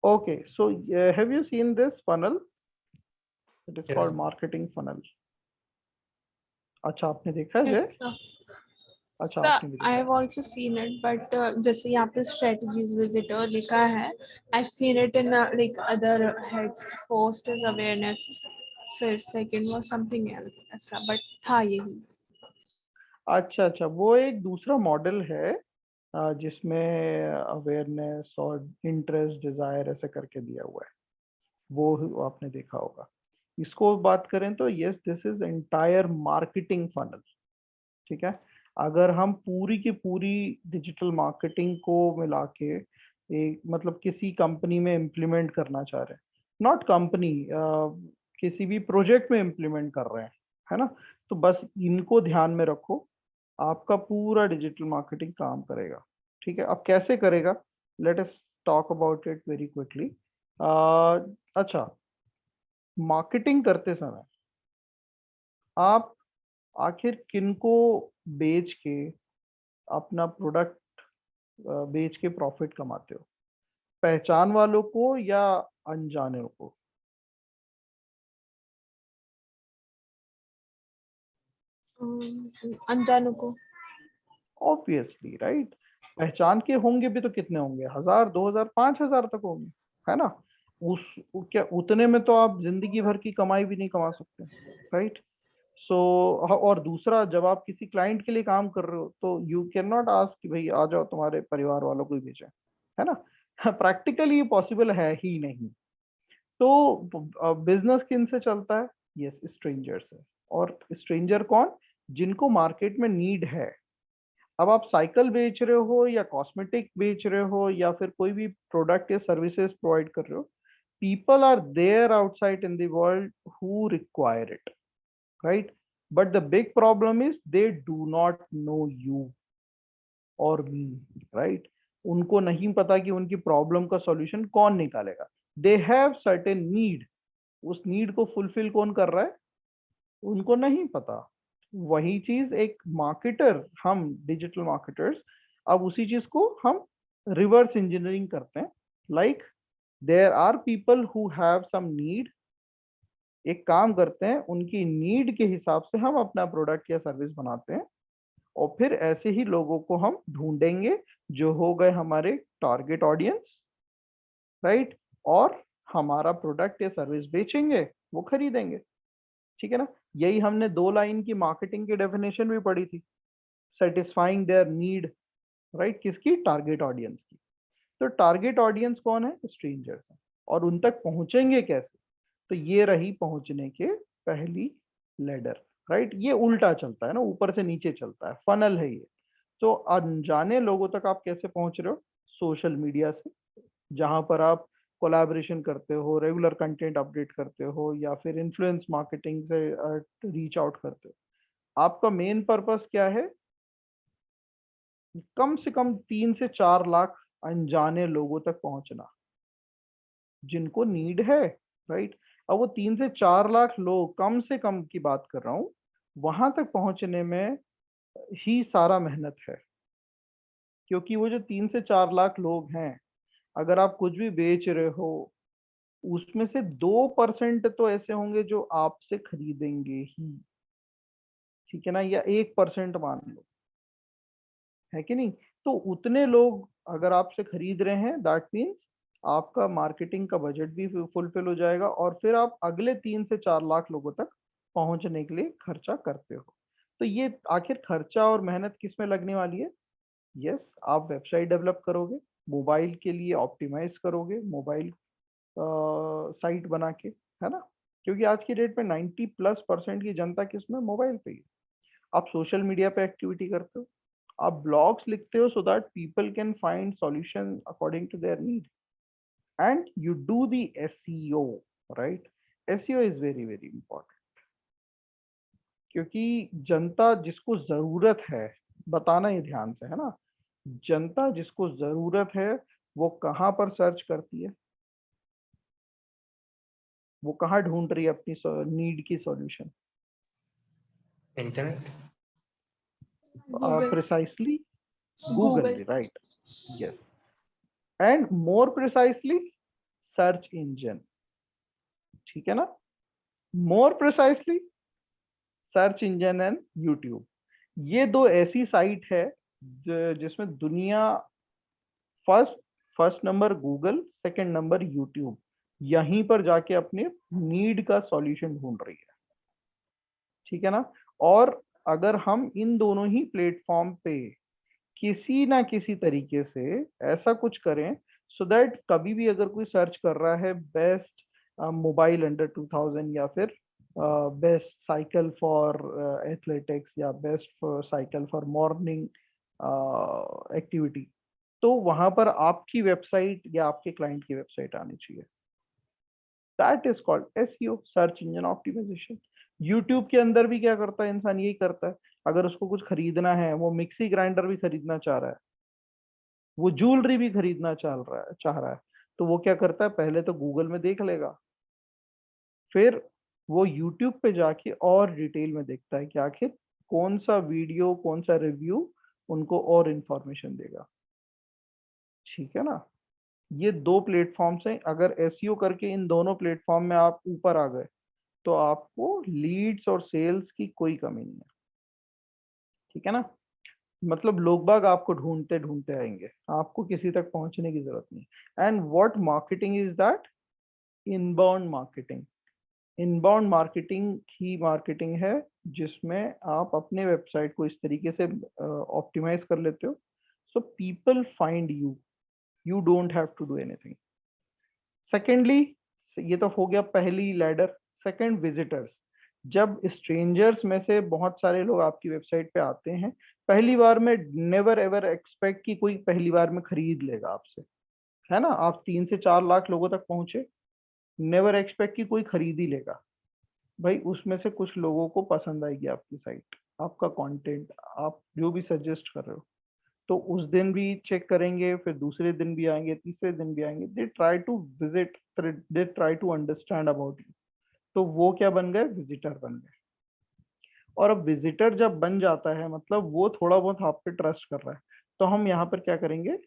Okay, so have you seen this funnel? It is Yes. called marketing funnel. अच्छा, आपने देखा है जय? Yes, sir. अच्छा, Sir, आपने भी I देखा have also seen it, but जैसे यहाँ पे strategies visitor लिखा है, I've seen it in like other heads. First is awareness, फिर second was something else ऐसा, but था यही. है। अच्छा अच्छा, वो एक दूसरा मॉडल है जिसमें अवेयरनेस और इंटरेस्ट डिजायर ऐसे करके दिया हुआ है, वो आपने देखा होगा। इसको बात करें तो yes, this is entire marketing funnel. ठीक है, अगर हम पूरी की पूरी डिजिटल मार्केटिंग को मिला के एक मतलब किसी कंपनी में इम्प्लीमेंट करना चाह रहे हैं, नॉट कंपनी, किसी भी प्रोजेक्ट में इम्प्लीमेंट कर रहे हैं, है ना, तो बस इनको ध्यान में रखो, आपका पूरा डिजिटल मार्केटिंग काम करेगा। ठीक है, अब कैसे करेगा, let us talk about it very quickly. अच्छा, मार्केटिंग करते समय आप आखिर किनको बेच के अपना प्रोडक्ट बेच के प्रॉफिट कमाते हो, पहचान वालों को या अनजाने को? अनजानों को. ऑब्वियसली राइट, पहचान के होंगे भी तो कितने होंगे, 1000 2000 5000 तक होंगे, है ना। क्या उतने में तो आप जिंदगी भर की कमाई भी नहीं कमा सकते, राइट। सो और दूसरा, जब आप किसी क्लाइंट के लिए काम कर रहे हो तो यू कैन नॉट आस्क कि भाई आ जाओ तुम्हारे परिवार वालों को ही भेजें, है ना। प्रैक्टिकली पॉसिबल है ही नहीं। तो बिजनेस किन से चलता है, यस, स्ट्रेंजर से। और स्ट्रेंजर कौन, जिनको मार्केट में नीड है। अब आप साइकिल बेच रहे हो या कॉस्मेटिक बेच रहे हो या फिर कोई भी प्रोडक्ट या सर्विसेज प्रोवाइड कर रहे हो, people are there outside in the world who require it, right. But the big problem is they do not know you और मी, राइट। उनको नहीं पता कि उनकी प्रॉब्लम का सॉल्यूशन कौन निकालेगा। दे हैव सर्टेन नीड, उस नीड को फुलफिल कौन कर रहा है, उनको नहीं पता। वही चीज एक मार्केटर, हम डिजिटल मार्केटर्स, अब उसी चीज को हम रिवर्स इंजीनियरिंग करते हैं। Like there are people who have some need, एक काम करते हैं, उनकी नीड के हिसाब से हम अपना प्रोडक्ट या सर्विस बनाते हैं, और फिर ऐसे ही लोगों को हम ढूंढेंगे जो हो गए हमारे टारगेट ऑडियंस, राइट, और हमारा प्रोडक्ट या सर्विस बेचेंगे, वो खरीदेंगे। ठीक है ना, यही हमने 2 लाइन की मार्केटिंग की डेफिनेशन भी पढ़ी थी, सेटिस्फाइंग देयर नीड, राइट, किसकी, टारगेट ऑडियंस की। तो टारगेट ऑडियंस कौन है, स्ट्रेंजर्स है। और उन तक पहुंचेंगे कैसे, तो ये रही पहुंचने के पहली लेडर, राइट। ये उल्टा चलता है ना, ऊपर से नीचे चलता है, फनल है ये। तो अनजाने लोगों तक आप कैसे पहुंच रहे हो, सोशल मीडिया से, जहां पर आप कोलैबोरेशन करते हो, रेगुलर कंटेंट अपडेट करते हो, या फिर इन्फ्लुएंस मार्केटिंग से रीच आउट करते हो। आपका मेन पर्पस क्या है, कम से कम 3 से 4 लाख अनजाने लोगों तक पहुंचना, जिनको नीड है, राइट। अब वो 3 से 4 लाख लोग, कम से कम की बात कर रहा हूं, वहां तक पहुंचने में ही सारा मेहनत है। क्योंकि वो जो 3 से 4 लाख लोग हैं, अगर आप कुछ भी बेच रहे हो, उसमें से 2% तो ऐसे होंगे जो आपसे खरीदेंगे ही, ठीक है ना, या 1% मान लो, है कि नहीं। तो उतने लोग अगर आपसे खरीद रहे हैं, दैट मीन्स आपका मार्केटिंग का बजट भी फुलफिल हो जाएगा, और फिर आप अगले 3 से 4 लाख लोगों तक पहुंचने के लिए खर्चा करते हो। तो ये आखिर खर्चा और मेहनत किस में लगने वाली है, यस, आप वेबसाइट डेवलप करोगे, मोबाइल के लिए ऑप्टिमाइज करोगे, मोबाइल साइट बना के, है ना। क्योंकि आज की डेट में 90+% की जनता किसमें, मोबाइल पे ही है। आप सोशल मीडिया पे एक्टिविटी करते हो, आप ब्लॉग्स लिखते हो, so that people can find solution according to their need, and you do the SEO, right. SEO is very very important, क्योंकि जनता जिसको जरूरत है, बताना ये ध्यान से, है ना, जनता जिसको जरूरत है वो कहाँ पर सर्च करती है, वो कहाँ ढूंढ रही है अपनी नीड की solution, internet. Google. Precisely Google, Google. Right, yes, and more precisely search engine, ठीक है ना, more precisely search engine and YouTube, ये दो ऐसी साइट है जिसमें दुनिया first number Google, second number YouTube, यहीं पर जाके अपने नीड का सॉल्यूशन ढूंढ रही है, ठीक है ना। और अगर हम इन दोनों ही प्लेटफॉर्म पे किसी ना किसी तरीके से ऐसा कुछ करें सो दैट कभी भी अगर कोई सर्च कर रहा है बेस्ट मोबाइल अंडर 2000 या फिर बेस्ट साइकिल फॉर एथलेटिक्स या best cycle for morning activity, तो वहां पर आपकी वेबसाइट या आपके क्लाइंट की वेबसाइट आनी चाहिए। That is called SEO, search engine optimization. YouTube के अंदर भी क्या करता है इंसान, यही करता है। अगर उसको कुछ खरीदना है, वो मिक्सी ग्राइंडर भी खरीदना चाह रहा है, वो ज्वेलरी भी खरीदना चाह रहा है, तो वो क्या करता है, पहले तो गूगल में देख लेगा, फिर वो यूट्यूब पे जाके और डिटेल में देखता है कि आखिर कौन सा वीडियो, कौन सा रिव्यू उनको और इंफॉर्मेशन देगा, ठीक है ना। ये दो प्लेटफॉर्म्स हैं, अगर एसईओ करके इन दोनों प्लेटफॉर्म में आप ऊपर आ गए तो आपको लीड्स और सेल्स की कोई कमी नहीं है, ठीक है ना। मतलब लोग बाग आपको ढूंढते ढूंढते आएंगे, आपको किसी तक पहुंचने की जरूरत नहीं। And what marketing is that? Inbound marketing. Inbound marketing he marketing है जिसमें आप अपने वेबसाइट को इस तरीके से ऑप्टिमाइज कर लेते हो so people find you, you don't have to do anything. Secondly, ये तो हो गया पहली लैडर। Second, visitors. जब स्ट्रेंजर्स में से बहुत सारे लोग आपकी वेबसाइट पे आते हैं, पहली बार में नेवर एवर एक्सपेक्ट कि कोई पहली बार में खरीद लेगा आपसे, है ना। आप 3 से 4 लाख लोगों तक पहुंचे, नेवर एक्सपेक्ट कि कोई खरीद ही लेगा। भाई उसमें से कुछ लोगों को पसंद आएगी आपकी साइट, आपका कंटेंट, आप जो भी सजेस्ट कर रहे हो, तो उस दिन भी चेक करेंगे, फिर दूसरे दिन भी आएंगे, तीसरे दिन भी आएंगे। They try to visit, they try to understand about you, तो वो क्या बन गए, विजिटर बन गए। और अब विजिटर जब बन जाता है मतलब वो थोड़ा बहुत आप पे ट्रस्ट कर रहा है, तो हम यहाँ पर क्या करेंगे,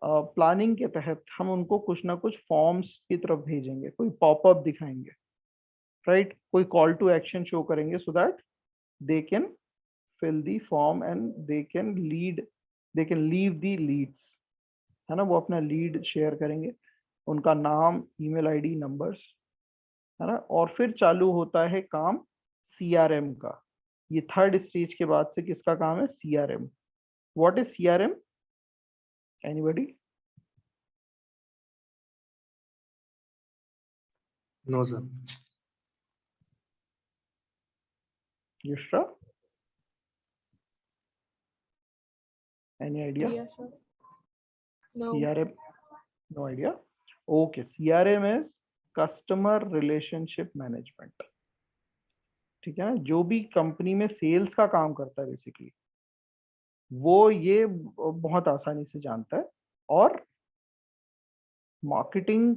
प्लानिंग के तहत हम उनको कुछ ना कुछ फॉर्म्स की तरफ भेजेंगे, कोई पॉपअप दिखाएंगे, राइट, कोई कॉल टू एक्शन शो करेंगे so that they can fill the form and they can leave the leads, है ना। वो अपना लीड शेयर करेंगे, उनका नाम, ईमेल आईडी, नंबर्स, है ना। और फिर चालू होता है काम सीआरएम का। ये थर्ड स्टेज के बाद से किसका काम है, CRM. What is CRM, anybody? No sir. Yushra, any idea? Yes, sir. No. CRM, no idea. Okay, CRM is customer relationship management, ठीक है ना। जो भी कंपनी में सेल्स का काम करता है बेसिकली, वो ये बहुत आसानी से जानता है। और मार्केटिंग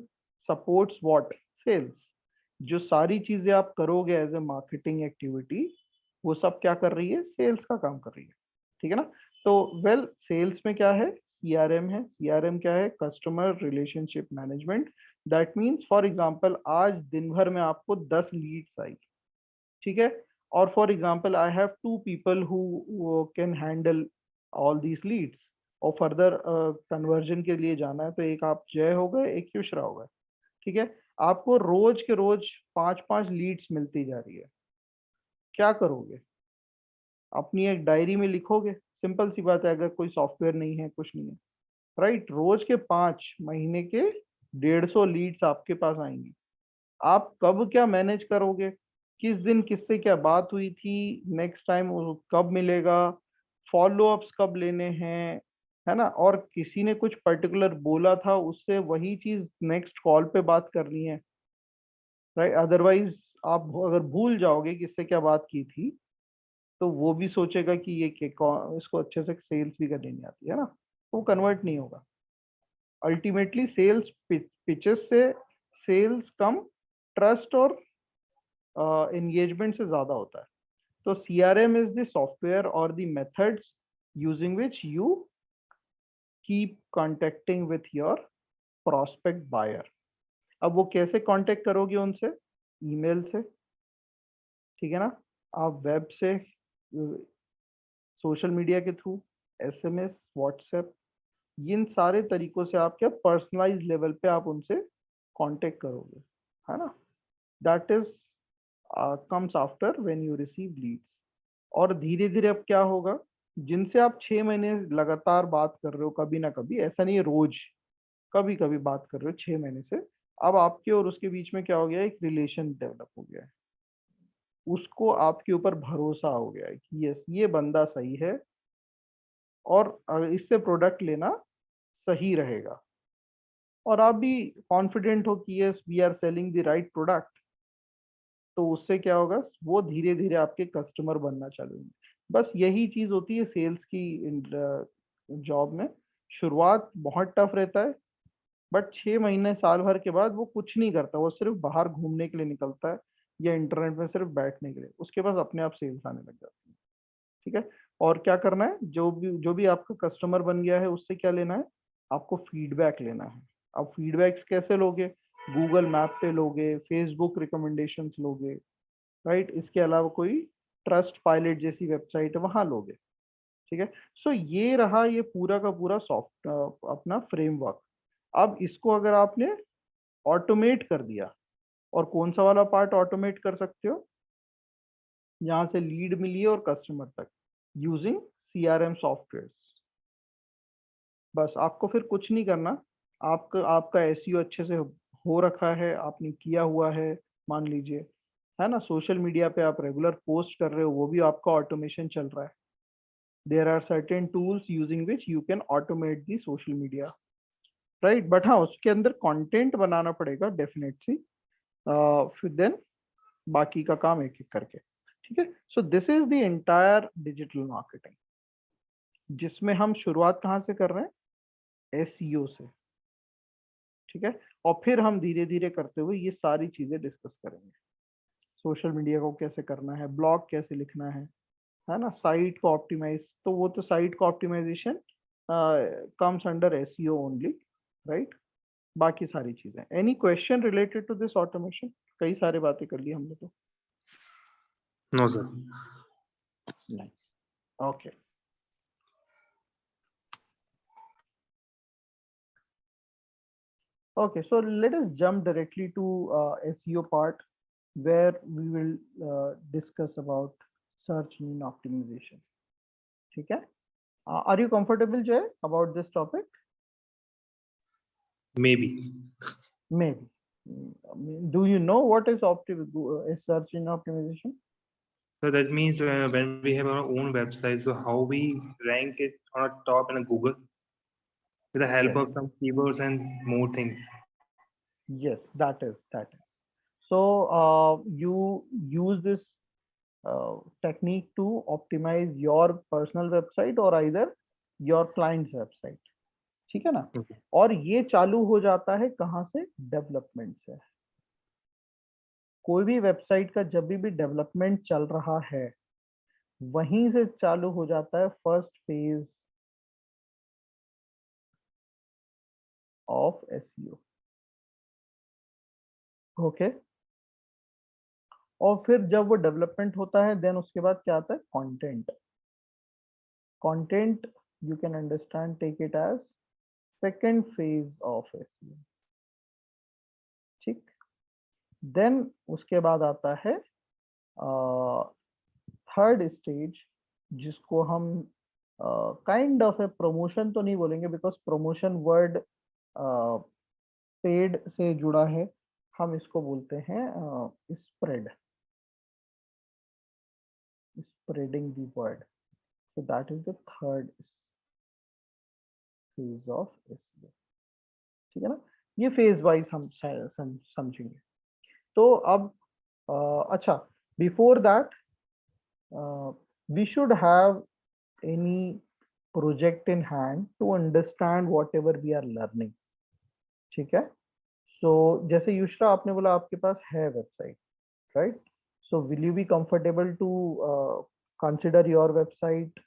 सपोर्ट्स व्हाट, सेल्स। जो सारी चीजें आप करोगे एज ए मार्केटिंग एक्टिविटी, वो सब क्या कर रही है, सेल्स का काम कर रही है, ठीक है ना। तो वेल, सेल्स में क्या है, सीआरएम है। सीआरएम क्या है, customer relationship management. That means for example आज दिन भर में आपको 10 लीड्स आई, ठीक है। और for example I have 2 people who can handle all these leads, और फर्दर कन्वर्जन के लिए जाना है, तो एक आप जय हो गए, एक युशरा हो गए, ठीक है। आपको रोज के रोज 5-5 लीड्स मिलती जा रही है, क्या करोगे? अपनी एक डायरी में लिखोगे, सिंपल सी बात है, अगर कोई सॉफ्टवेयर नहीं है, कुछ नहीं है, राइट। रोज के 5, महीने के 150 लीड्स आपके पास आएंगी। आप कब क्या मैनेज करोगे, किस दिन किससे क्या बात हुई थी, नेक्स्ट टाइम कब मिलेगा, फॉलो अप्स कब लेने हैं, है ना। और किसी ने कुछ पर्टिकुलर बोला था, उससे वही चीज नेक्स्ट कॉल पे बात करनी है, राइट। अदरवाइज आप अगर भूल जाओगे किससे क्या बात की थी, तो वो भी सोचेगा कि इसको अच्छे से सेल्स भी करनी नहीं आती, है ना, तो वो कन्वर्ट नहीं होगा। अल्टीमेटली सेल्स पिचेस से सेल्स कम ट्रस्ट और एंगेजमेंट से ज्यादा होता है। तो CRM इज द सॉफ्टवेयर और the methods using which you keep contacting with your prospect buyer. अब वो कैसे कांटेक्ट करोगे उनसे, ईमेल से, ठीक है ना। आप वेब से, सोशल मीडिया के थ्रू, SMS, व्हाट्सएप, इन सारे तरीकों से आप क्या पर्सनलाइज लेवल पे आप उनसे कांटेक्ट करोगे, है ना। That is comes after when you receive leads. और धीरे धीरे अब क्या होगा, जिनसे आप 6 महीने लगातार बात कर रहे हो, कभी ना कभी, ऐसा नहीं है रोज, कभी कभी बात कर रहे हो 6 महीने से, अब आपके और उसके बीच में क्या हो गया, एक रिलेशन डेवलप हो गया है। उसको आपके ऊपर भरोसा हो गया है कि यस ये बंदा सही है और इससे प्रोडक्ट लेना सही रहेगा, और आप भी कॉन्फिडेंट हो कि yes we are selling the right product. तो उससे क्या होगा, वो धीरे धीरे आपके कस्टमर बनना चालू होंगे। बस यही चीज होती है सेल्स की जॉब में। शुरुआत बहुत टफ रहता है, बट 6 महीने साल भर के बाद वो कुछ नहीं करता, वो सिर्फ बाहर घूमने के लिए निकलता है या इंटरनेट में सिर्फ बैठने के लिए, उसके पास अपने आप सेल्स आने लग जाती है। ठीक है। और क्या करना है, जो भी आपका कस्टमर बन गया है उससे क्या लेना है, आपको फीडबैक लेना है। अब फीडबैक्स कैसे लोगे, गूगल मैप पे लोगे, फेसबुक रिकमेंडेशंस लोगे, राइट। इसके अलावा कोई ट्रस्ट पायलट जैसी वेबसाइट है वहां लोगे। ठीक है। सो ये रहा ये पूरा का पूरा सॉफ्ट अपना फ्रेमवर्क। अब इसको अगर आपने ऑटोमेट कर दिया, और कौन सा वाला पार्ट ऑटोमेट कर सकते हो, यहाँ से लीड मिली है और कस्टमर तक, यूजिंग CRM सॉफ्टवेयर। बस आपको फिर कुछ नहीं करना, आपका आपका SEO अच्छे से हो रखा है, आपने किया हुआ है, मान लीजिए, है ना। सोशल मीडिया पे आप रेगुलर पोस्ट कर रहे हो, वो भी आपका ऑटोमेशन चल रहा है। There are certain tools using which you can automate the social media, right. But हाँ, उसके अंदर कंटेंट बनाना पड़ेगा डेफिनेटली, फिर देन बाकी का काम एक एक करके। ठीक है। सो this is the entire digital marketing, जिसमें हम शुरुआत कहाँ से कर रहे हैं, SEO से। ठीक है। और फिर हम धीरे धीरे करते हुए ये सारी चीजें डिस्कस करेंगे। सोशल मीडिया को कैसे करना है, ब्लॉग कैसे लिखना है ना, साइट को ऑप्टिमाइज, तो वो तो साइट को optimization comes under SEO only, right. बाकी सारी चीजें, any question related to this automation, कई सारे बातें कर ली हमने तो। No sir. नहीं, okay. Okay, so let us jump directly to SEO part, where we will discuss about search engine optimization. ठीक है? Are you comfortable, Jay, about this topic? Maybe. Maybe. Do you know what is search engine optimization? So that means when we have our own website, so how we rank it on a top in a Google with the help of Yes. some keywords and more things. Yes, that is. So you use this technique to optimize your personal website or either your client's website, ठीक है ना। Okay. और ये चालू हो जाता है कहाँ से, डेवलपमेंट से। कोई भी वेबसाइट का जब भी डेवलपमेंट चल रहा है, वहीं से चालू हो जाता है first phase of SEO। Okay. और फिर जब वो डेवलपमेंट होता है, देन उसके बाद क्या आता है, content. Content you can understand, take it as second phase of SEO। ठीक। देन उसके बाद आता है थर्ड स्टेज, जिसको हम काइंड ऑफ ए प्रमोशन तो नहीं बोलेंगे, बिकॉज प्रमोशन वर्ड पेड से जुड़ा है, हम इसको बोलते हैं spread, spreading the word. So that is the third phase of SEO। ठीक है ना। ये फेज वाइज हम समझेंगे। तो अब अच्छा, before that we should have any project in hand to understand whatever we are learning। ठीक है। सो जैसे युश्रा आपने बोला आपके पास है website, right. So will you be comfortable to consider your website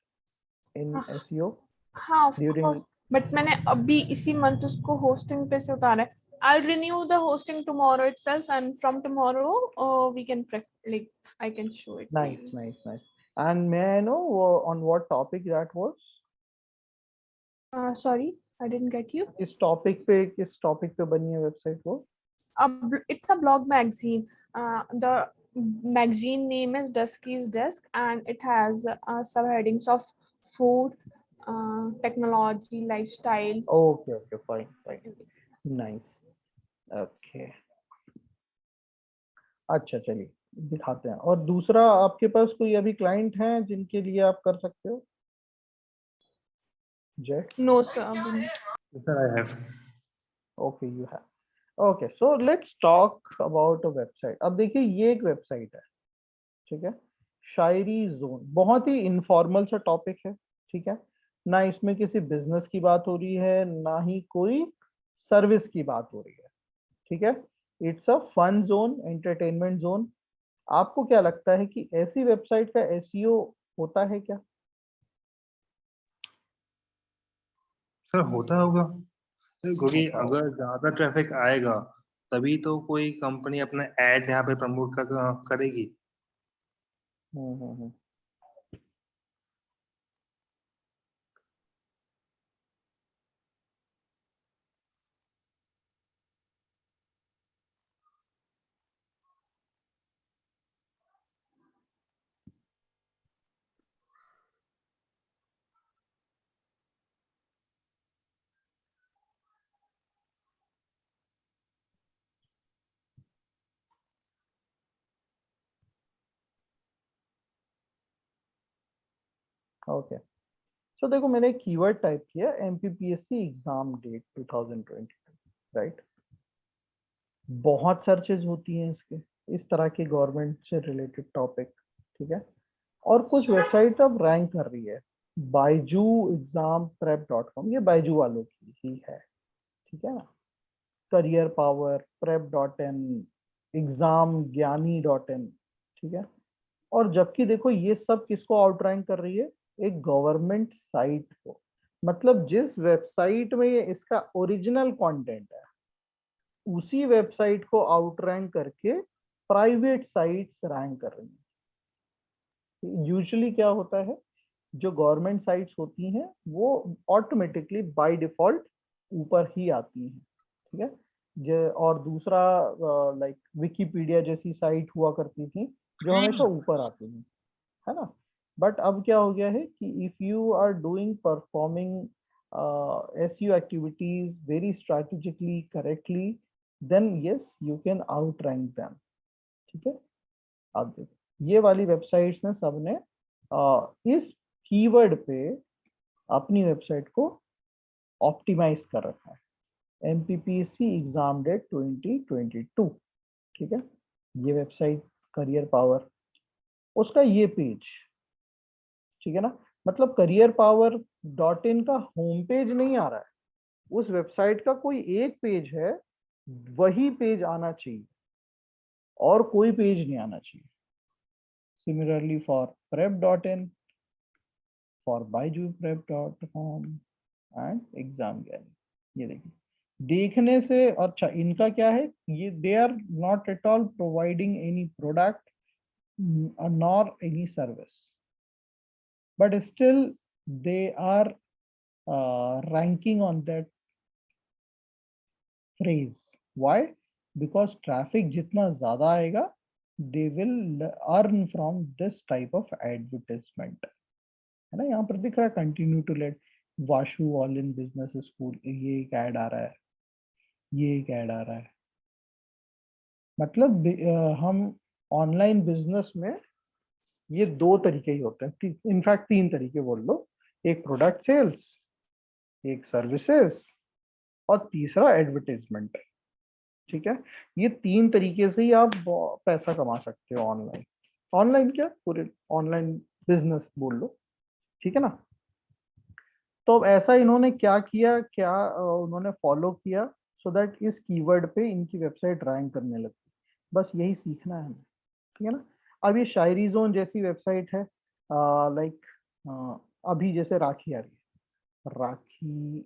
in SEO हाँ ऑफ ड्यूरिंग। कोर्स, बट मैंने अभी इसी मंथ उसको होस्टिंग पे से उतारा है, I'll renew the hosting tomorrow itself, and from tomorrow, we can like I can show it to Nice, you. nice, nice. And may I know on what topic that was? Sorry, I didn't get you. किस टॉपिक पे बनी है वेबसाइट वो? It's a blog magazine. The magazine name is Dusky's Desk, and it has subheadings of food, technology, lifestyle. Okay okay, fine fine, nice, okay. अच्छा चलिए दिखाते हैं। और दूसरा, आपके पास कोई अभी क्लाइंट हैं जिनके लिए आप कर सकते हो? जय, No, sir. Yes, sir, I have. Okay you have, okay. So let's talk about a website. अब देखिए ये एक वेबसाइट है, ठीक है, शायरी जोन। बहुत ही इनफॉर्मल सा टॉपिक है, ठीक है, ना इसमें किसी बिजनेस की बात हो रही है, ना ही कोई सर्विस की बात हो रही है, ठीक है। It's a fun zone, entertainment zone. आपको क्या लगता है कि ऐसी वेबसाइट का एसईओ होता है क्या? सर होता होगा, क्योंकि होता होगा। अगर ज्यादा ट्रैफिक आएगा तभी तो कोई कंपनी अपना एड यहाँ पे प्रमोट करेगी। हम्म। ओके, सो देखो मैंने एक कीवर्ड टाइप किया, एमपीपीएससी एग्जाम डेट 2020, राइट। बहुत सर्चेज होती हैं इसके, इस तरह के गवर्नमेंट से रिलेटेड टॉपिक, ठीक है। और कुछ वेबसाइट अब रैंक कर रही है। Byju exam prep dot com, ये बायजू वालों की ही है, ठीक है ना। करियर पावर, प्रेप डॉट इन, एग्जाम ज्ञानी डॉट इन, ठीक है। और जबकि देखो ये सब किसको आउट रैंक कर रही है? एक गवर्नमेंट साइट को। मतलब जिस वेबसाइट में ये इसका ओरिजिनल कंटेंट है, उसी वेबसाइट को आउट रैंक करके प्राइवेट साइट्स रैंक कर रही हैं। यूजुअली क्या होता है, जो गवर्नमेंट साइट्स होती हैं वो ऑटोमेटिकली बाय डिफॉल्ट ऊपर ही आती हैं, ठीक है। और दूसरा, लाइक विकिपीडिया जैसी साइट हुआ करती थी जो हमेशा ऊपर आती थी, है ना। बट अब क्या हो गया है कि if you are doing performing SEO activities very strategically correctly, then yes you can out rank them, ठीक है। आप देखो ये वाली वेबसाइट्स ने सबने इस कीवर्ड पे अपनी वेबसाइट को ऑप्टिमाइज कर रखा है, MPPSC एग्जाम डेट 2022, ठीक है। ये वेबसाइट करियर पावर, उसका ये पेज, ठीक है ना। मतलब करियर पावर डॉट इन का होम पेज नहीं आ रहा है, उस वेबसाइट का कोई एक पेज है, वही पेज आना चाहिए और कोई पेज नहीं आना चाहिए। Similarly for prep dot in, for byjuprep.com and exam gallery. ये देखिए, देखने से अच्छा इनका क्या है, ये they are not at all providing any product nor any service, but still they are ranking on that phrase. Why? Because traffic जितना ज़्यादा आएगा, they will earn from this type of advertisement, है ना। यहाँ पर दिख रहा है कंटिन्यू टू लेट वाशु ऑल इन बिजनेस स्कूल, ये एक ऐड आ रहा है, ये एक ऐड आ रहा है। मतलब हम ऑनलाइन बिजनेस में ये दो तरीके ही होते हैं, इनफैक्ट तीन तरीके बोल लो, एक प्रोडक्ट सेल्स, एक सर्विसेज, और तीसरा एडवर्टाइजमेंट, ठीक है। ये तीन तरीके से ही आप पैसा कमा सकते हो ऑनलाइन। ऑनलाइन क्या, पूरे ऑनलाइन बिजनेस बोल लो, ठीक है ना। तो अब ऐसा इन्होंने क्या किया, क्या उन्होंने फॉलो किया सो दैट इस कीवर्ड पे इनकी वेबसाइट रैंक करने लगी। बस यही सीखना है हमें, ठीक है ना। अब ये शायरी जोन जैसी वेबसाइट है, लाइक अभी जैसे राखी आ रही है, राखी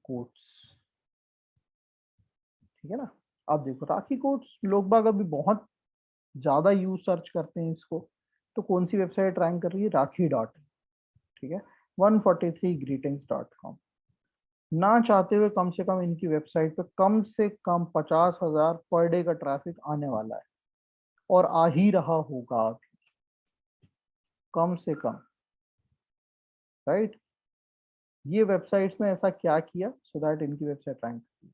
कोट्स, ठीक है ना। अब देखो राखी कोट्स लोग बाग अभी बहुत ज्यादा यूज सर्च करते हैं इसको, तो कौन सी वेबसाइट रैंक कर रही है? राखी डॉट, ठीक है, 143greetings.com। ना चाहते हुए कम से कम इनकी वेबसाइट पे कम से कम 50,000 पर डे का ट्रैफिक आने वाला है, और आ ही रहा होगा अभी, कम से कम, राइट। ये वेबसाइट्स ने ऐसा क्या किया सो दैट इनकी वेबसाइट रैंक की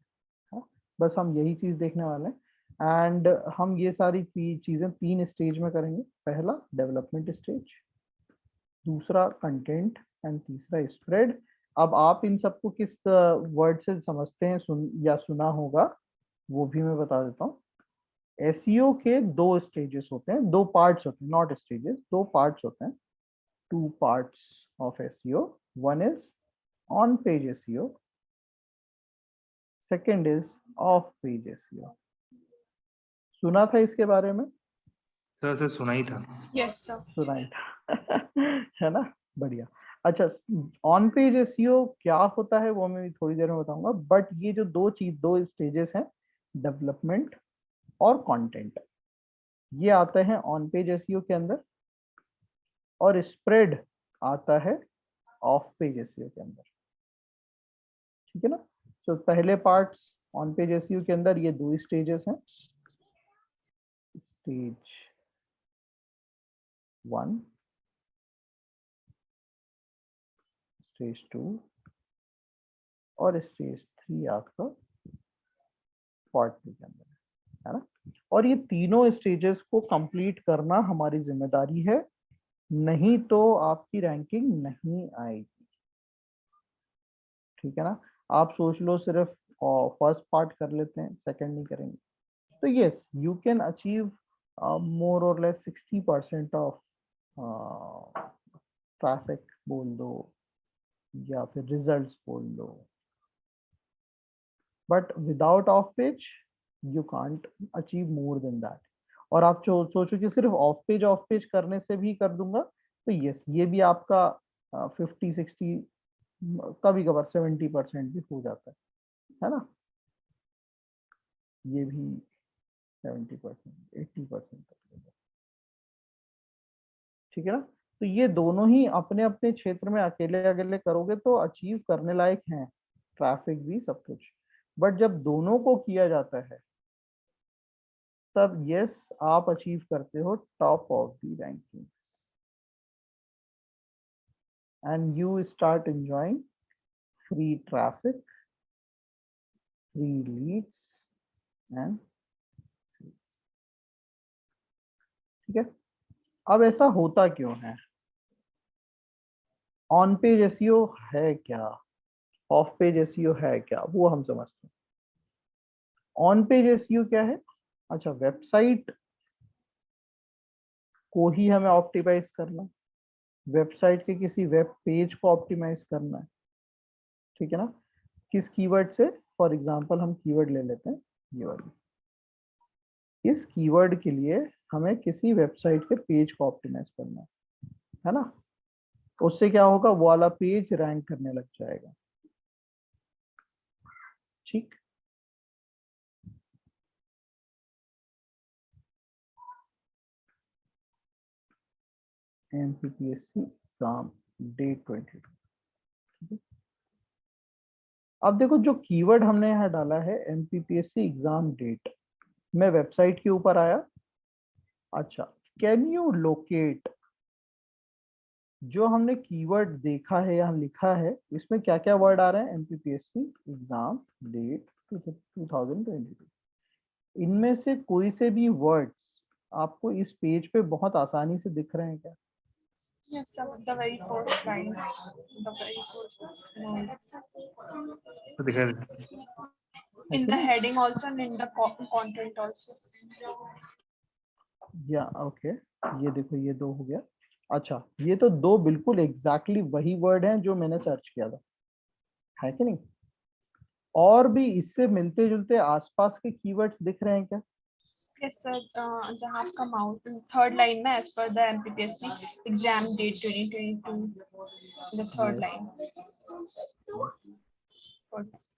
है, बस हम यही चीज देखने वाले हैं। एंड हम ये सारी चीजें 3 स्टेज में करेंगे। पहला डेवलपमेंट स्टेज, दूसरा कंटेंट, एंड तीसरा स्प्रेड। अब आप इन सबको किस वर्ड से समझते हैं, सुना होगा, वो भी मैं बता देता हूँ। एसईओ के 2 स्टेजेस होते हैं, 2 पार्ट्स होते हैं, नॉट स्टेजेस, 2 पार्ट्स होते हैं। 2 parts of SEO. One is on-page SEO. Second is off-page SEO. सुना था इसके बारे में? सर सुना ही था। Yes sir. सुना ही था है ना, बढ़िया। अच्छा, ऑन पेज एसईओ क्या होता है वो मैं थोड़ी देर में बताऊंगा, बट ये जो 2 स्टेजेस हैं, डेवलपमेंट और कंटेंट, ये आते हैं ऑन पेज एसईओ के अंदर, और स्प्रेड आता है ऑफ पेज एसईओ के अंदर, ठीक है ना। तो पहले पार्ट्स ऑन पेज एसईओ के अंदर ये 2 स्टेजेस हैं, स्टेज 1, स्टेज 2 और स्टेज 3 आपका पार्ट 2 के अंदर है ना। और ये तीनों स्टेजेस को कंप्लीट करना हमारी जिम्मेदारी है, नहीं तो आपकी रैंकिंग नहीं आएगी, ठीक है ना। आप सोच लो सिर्फ फर्स्ट पार्ट कर लेते हैं, सेकंड नहीं करेंगे, तो yes you can achieve more और लेस 60% ऑफ ट्रैफिक बोल दो, या फिर रिजल्ट्स बोल दो, but without of page you can't achieve more than that. और आप सोचो कि सिर्फ ऑफ पेज करने से भी कर दूंगा, तो यस ये भी आपका 50-60, कभी कभार 70% भी हो जाता है ना, ये भी 70%, 80% तक हो जाता है, ठीक है ना। तो ये दोनों ही अपने अपने क्षेत्र में अकेले अकेले करोगे तो अचीव करने लायक हैं, ट्रैफिक भी सब कुछ, बट जब दोनों को किया जाता है तब यस आप अचीव करते हो top of the ranking, and you start enjoying free traffic, free Leeds and, ठीक है। अब ऐसा होता क्यों है? ऑन पेज एसईओ है क्या, ऑफ पेज एसईओ है क्या, वो हम समझते हैं। ऑन पेज एसईओ क्या है? अच्छा, वेबसाइट को ही हमें ऑप्टिमाइज करना, वेबसाइट के किसी वेब पेज को ऑप्टिमाइज करना है, ठीक है ना। किस कीवर्ड से? फॉर एग्जांपल हम कीवर्ड ले लेते हैं ये वाली, इस कीवर्ड के लिए हमें किसी वेबसाइट के पेज को ऑप्टिमाइज करना है ना। उससे क्या होगा, वो वाला पेज रैंक करने लग जाएगा, ठीक। MPPSC exam date 22। अब देखो जो कीवर्ड हमने यहाँ डाला है MPPSC एग्जाम डेट, मैं वेबसाइट के ऊपर आया। अच्छा, कैन यू लोकेट जो हमने कीवर्ड देखा है यहाँ लिखा है, इसमें क्या क्या वर्ड आ रहे हैं? MPPSC exam date 2022। इनमें से कोई से भी वर्ड्स आपको इस पेज पे बहुत आसानी से दिख रहे हैं क्या? Yes, sir. The very first line. The very first line. तो दिखा दे। In the heading also and in the content also. या ओके, ये देखो ये 2 हो गया। अच्छा, ये तो 2 बिल्कुल एग्जैक्टली वही वर्ड हैं जो मैंने सर्च किया था, है कि नहीं? और भी इससे मिलते जुलते आसपास के कीवर्ड्स दिख रहे हैं क्या? Yes, sir. They have come out in third line as per the MPPSC exam date 2022. The third Yes. line.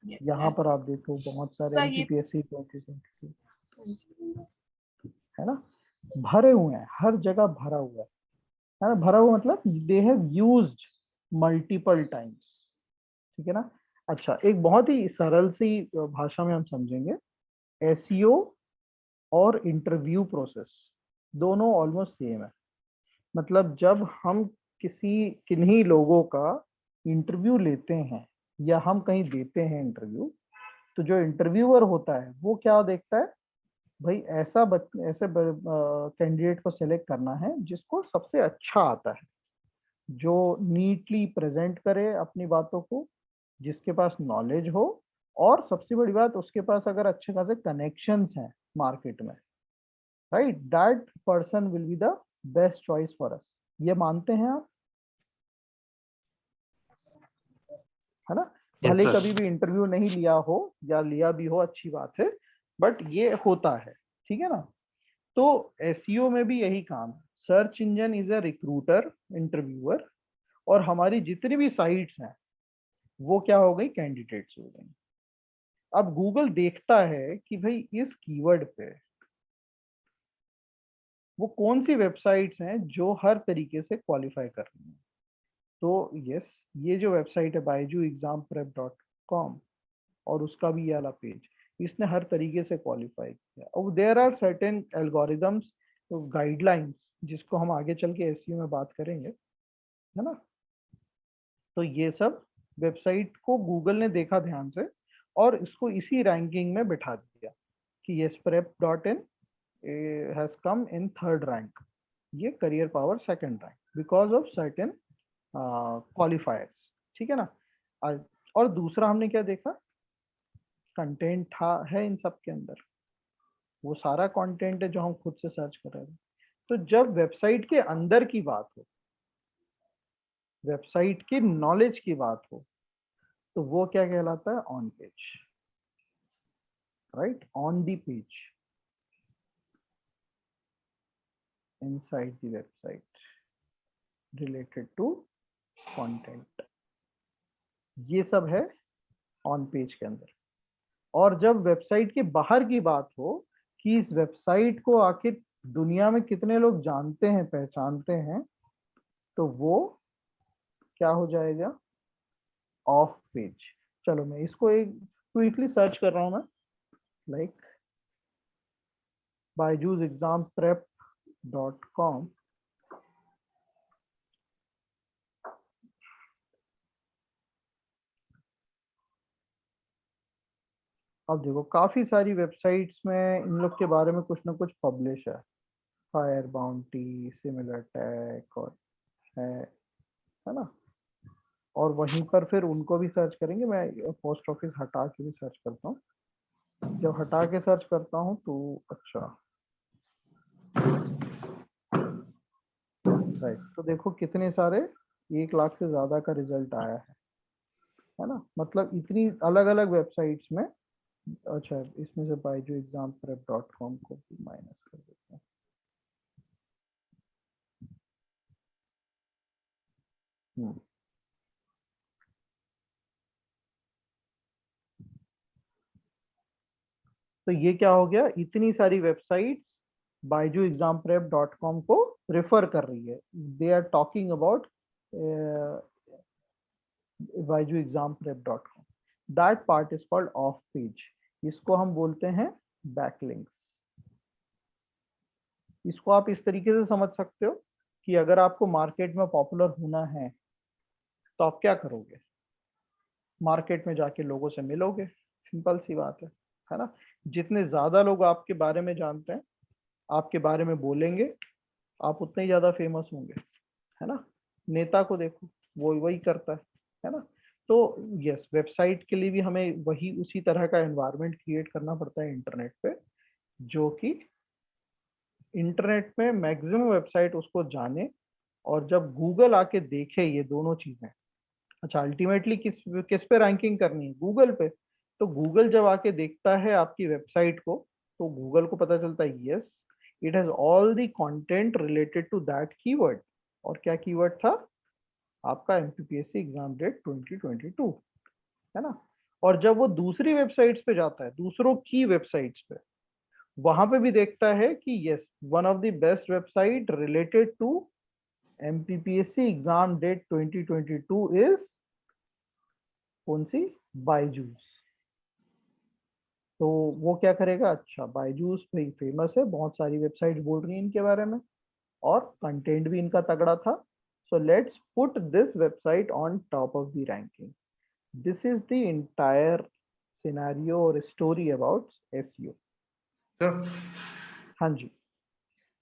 यहाँ पर आप देखो बहुत सारे सर, ये एमपीपीएससी 2022 हाँ जी, है ना, भरे हुए हैं, हर जगह भरा हुआ है ना, भरा हुआ मतलब they have used multiple times, ठीक है ना। अच्छा, एक बहुत ही सरल सी भाषा में हम समझेंगे, एसईओ और इंटरव्यू प्रोसेस दोनों ऑलमोस्ट सेम है। मतलब जब हम किन्हीं लोगों का इंटरव्यू लेते हैं या हम कहीं देते हैं इंटरव्यू, तो जो इंटरव्यूअर होता है वो क्या देखता है, भाई ऐसे कैंडिडेट को सिलेक्ट करना है जिसको सबसे अच्छा आता है, जो नीटली प्रेजेंट करे अपनी बातों को, जिसके पास नॉलेज हो, और सबसे बड़ी बात उसके पास अगर अच्छे खासे कनेक्शंस हैं मार्केट में, right, that person will be the best choice for us. ये मानते हैं आप, है ना। Yes, भले sir. कभी भी इंटरव्यू नहीं लिया हो या लिया भी हो, अच्छी बात है, बट ये होता है, ठीक है ना। तो एसईओ में भी यही काम है, search engine is a recruiter, interviewer, और हमारी जितनी भी साइट्स हैं वो क्या हो गई, कैंडिडेट्स हो गई। अब गूगल देखता है कि भाई इस कीवर्ड पे वो कौन सी वेबसाइट्स हैं जो हर तरीके से क्वालिफाई कर रही हैं। तो यस, ये जो वेबसाइट है byjuexamprep.com, और उसका भी ये वाला पेज, इसने हर तरीके से क्वालिफाई किया। और there are certain algorithms, guidelines, जिसको हम आगे चल के एसईओ में बात करेंगे, है ना। तो ये सब वेबसाइट को गूगल ने देखा ध्यान से और इसको इसी रैंकिंग में बिठा दिया कि ये prep.in has come in 3rd rank, ये career power 2nd rank because of certain क्वालिफायर्स, ठीक है ना। और दूसरा हमने क्या देखा, कंटेंट था है इन सब के अंदर, वो सारा कंटेंट है जो हम खुद से सर्च कर रहे थे। तो जब वेबसाइट के अंदर की बात हो, वेबसाइट की नॉलेज की बात हो, तो वो क्या कहलाता है, on page, right, on the page, inside the website, related to content, ये सब है ऑन पेज के अंदर। और जब वेबसाइट के बाहर की बात हो कि इस वेबसाइट को आखिर दुनिया में कितने लोग जानते हैं, पहचानते हैं, तो वो क्या हो जाएगा, ऑफ पेज। चलो मैं इसको एक क्विकली सर्च कर रहा हूं मैं, लाइक byjuexamprep.com। अब देखो काफी सारी वेबसाइट्स में इन लोग के बारे में कुछ ना कुछ पब्लिश है, फायर बाउंटी, सिमिलर टैग, और है ना। और वहीं पर फिर उनको भी सर्च करेंगे, मैं पोस्ट ऑफिस हटा के भी सर्च करता हूँ। जब हटा के सर्च करता हूँ तो अच्छा, राइट, तो देखो कितने सारे 1 लाख से ज्यादा का रिजल्ट आया है ना। मतलब इतनी अलग अलग वेबसाइट्स में। अच्छा, इसमें से byjuexamprep.com को भी माइनस कर देते हैं। तो ये क्या हो गया, इतनी सारी वेबसाइट्स byjuexamprep.com को रेफर कर रही है, they are talking about byjuexamprep.com। That part is called off page, इसको हम बोलते हैं बैकलिंक्स। इसको आप इस तरीके से समझ सकते हो कि अगर आपको मार्केट में पॉपुलर होना है तो आप क्या करोगे, मार्केट में जाके लोगों से मिलोगे, सिंपल सी बात है ना। जितने ज्यादा लोग आपके बारे में जानते हैं, आपके बारे में बोलेंगे, आप उतने ही ज्यादा फेमस होंगे, है ना। नेता को देखो, वो वही करता है ना। तो यस, वेबसाइट के लिए भी हमें वही उसी तरह का एनवायरनमेंट क्रिएट करना पड़ता है इंटरनेट पे, जो कि इंटरनेट में मैक्सिमम वेबसाइट उसको जाने, और जब गूगल आके देखे ये दोनों चीजें, अच्छा अल्टीमेटली किस किस पे रैंकिंग करनी है, गूगल पे। तो गूगल जब आके देखता है आपकी वेबसाइट को, तो गूगल को पता चलता है yes, it has all the content related to that keyword. और क्या कीवर्ड था आपका, एमपीपीएससी एग्जाम डेट 2022, है ना। और जब वो दूसरी वेबसाइट्स पे जाता है, दूसरों की वेबसाइट्स पे, वहां पे भी देखता है कि yes, one of the best website related to MPPSC exam date 2022 is कौन सी? बायजूस। तो वो क्या करेगा, अच्छा बायजूस भाई फेमस है, बहुत सारी वेबसाइट बोल रही हैं इनके बारे में और कंटेंट भी इनका तगड़ा था, so let's put this website on top of the ranking. This is the entire scenario और स्टोरी अबाउट एसईओ। तो हाँ जी।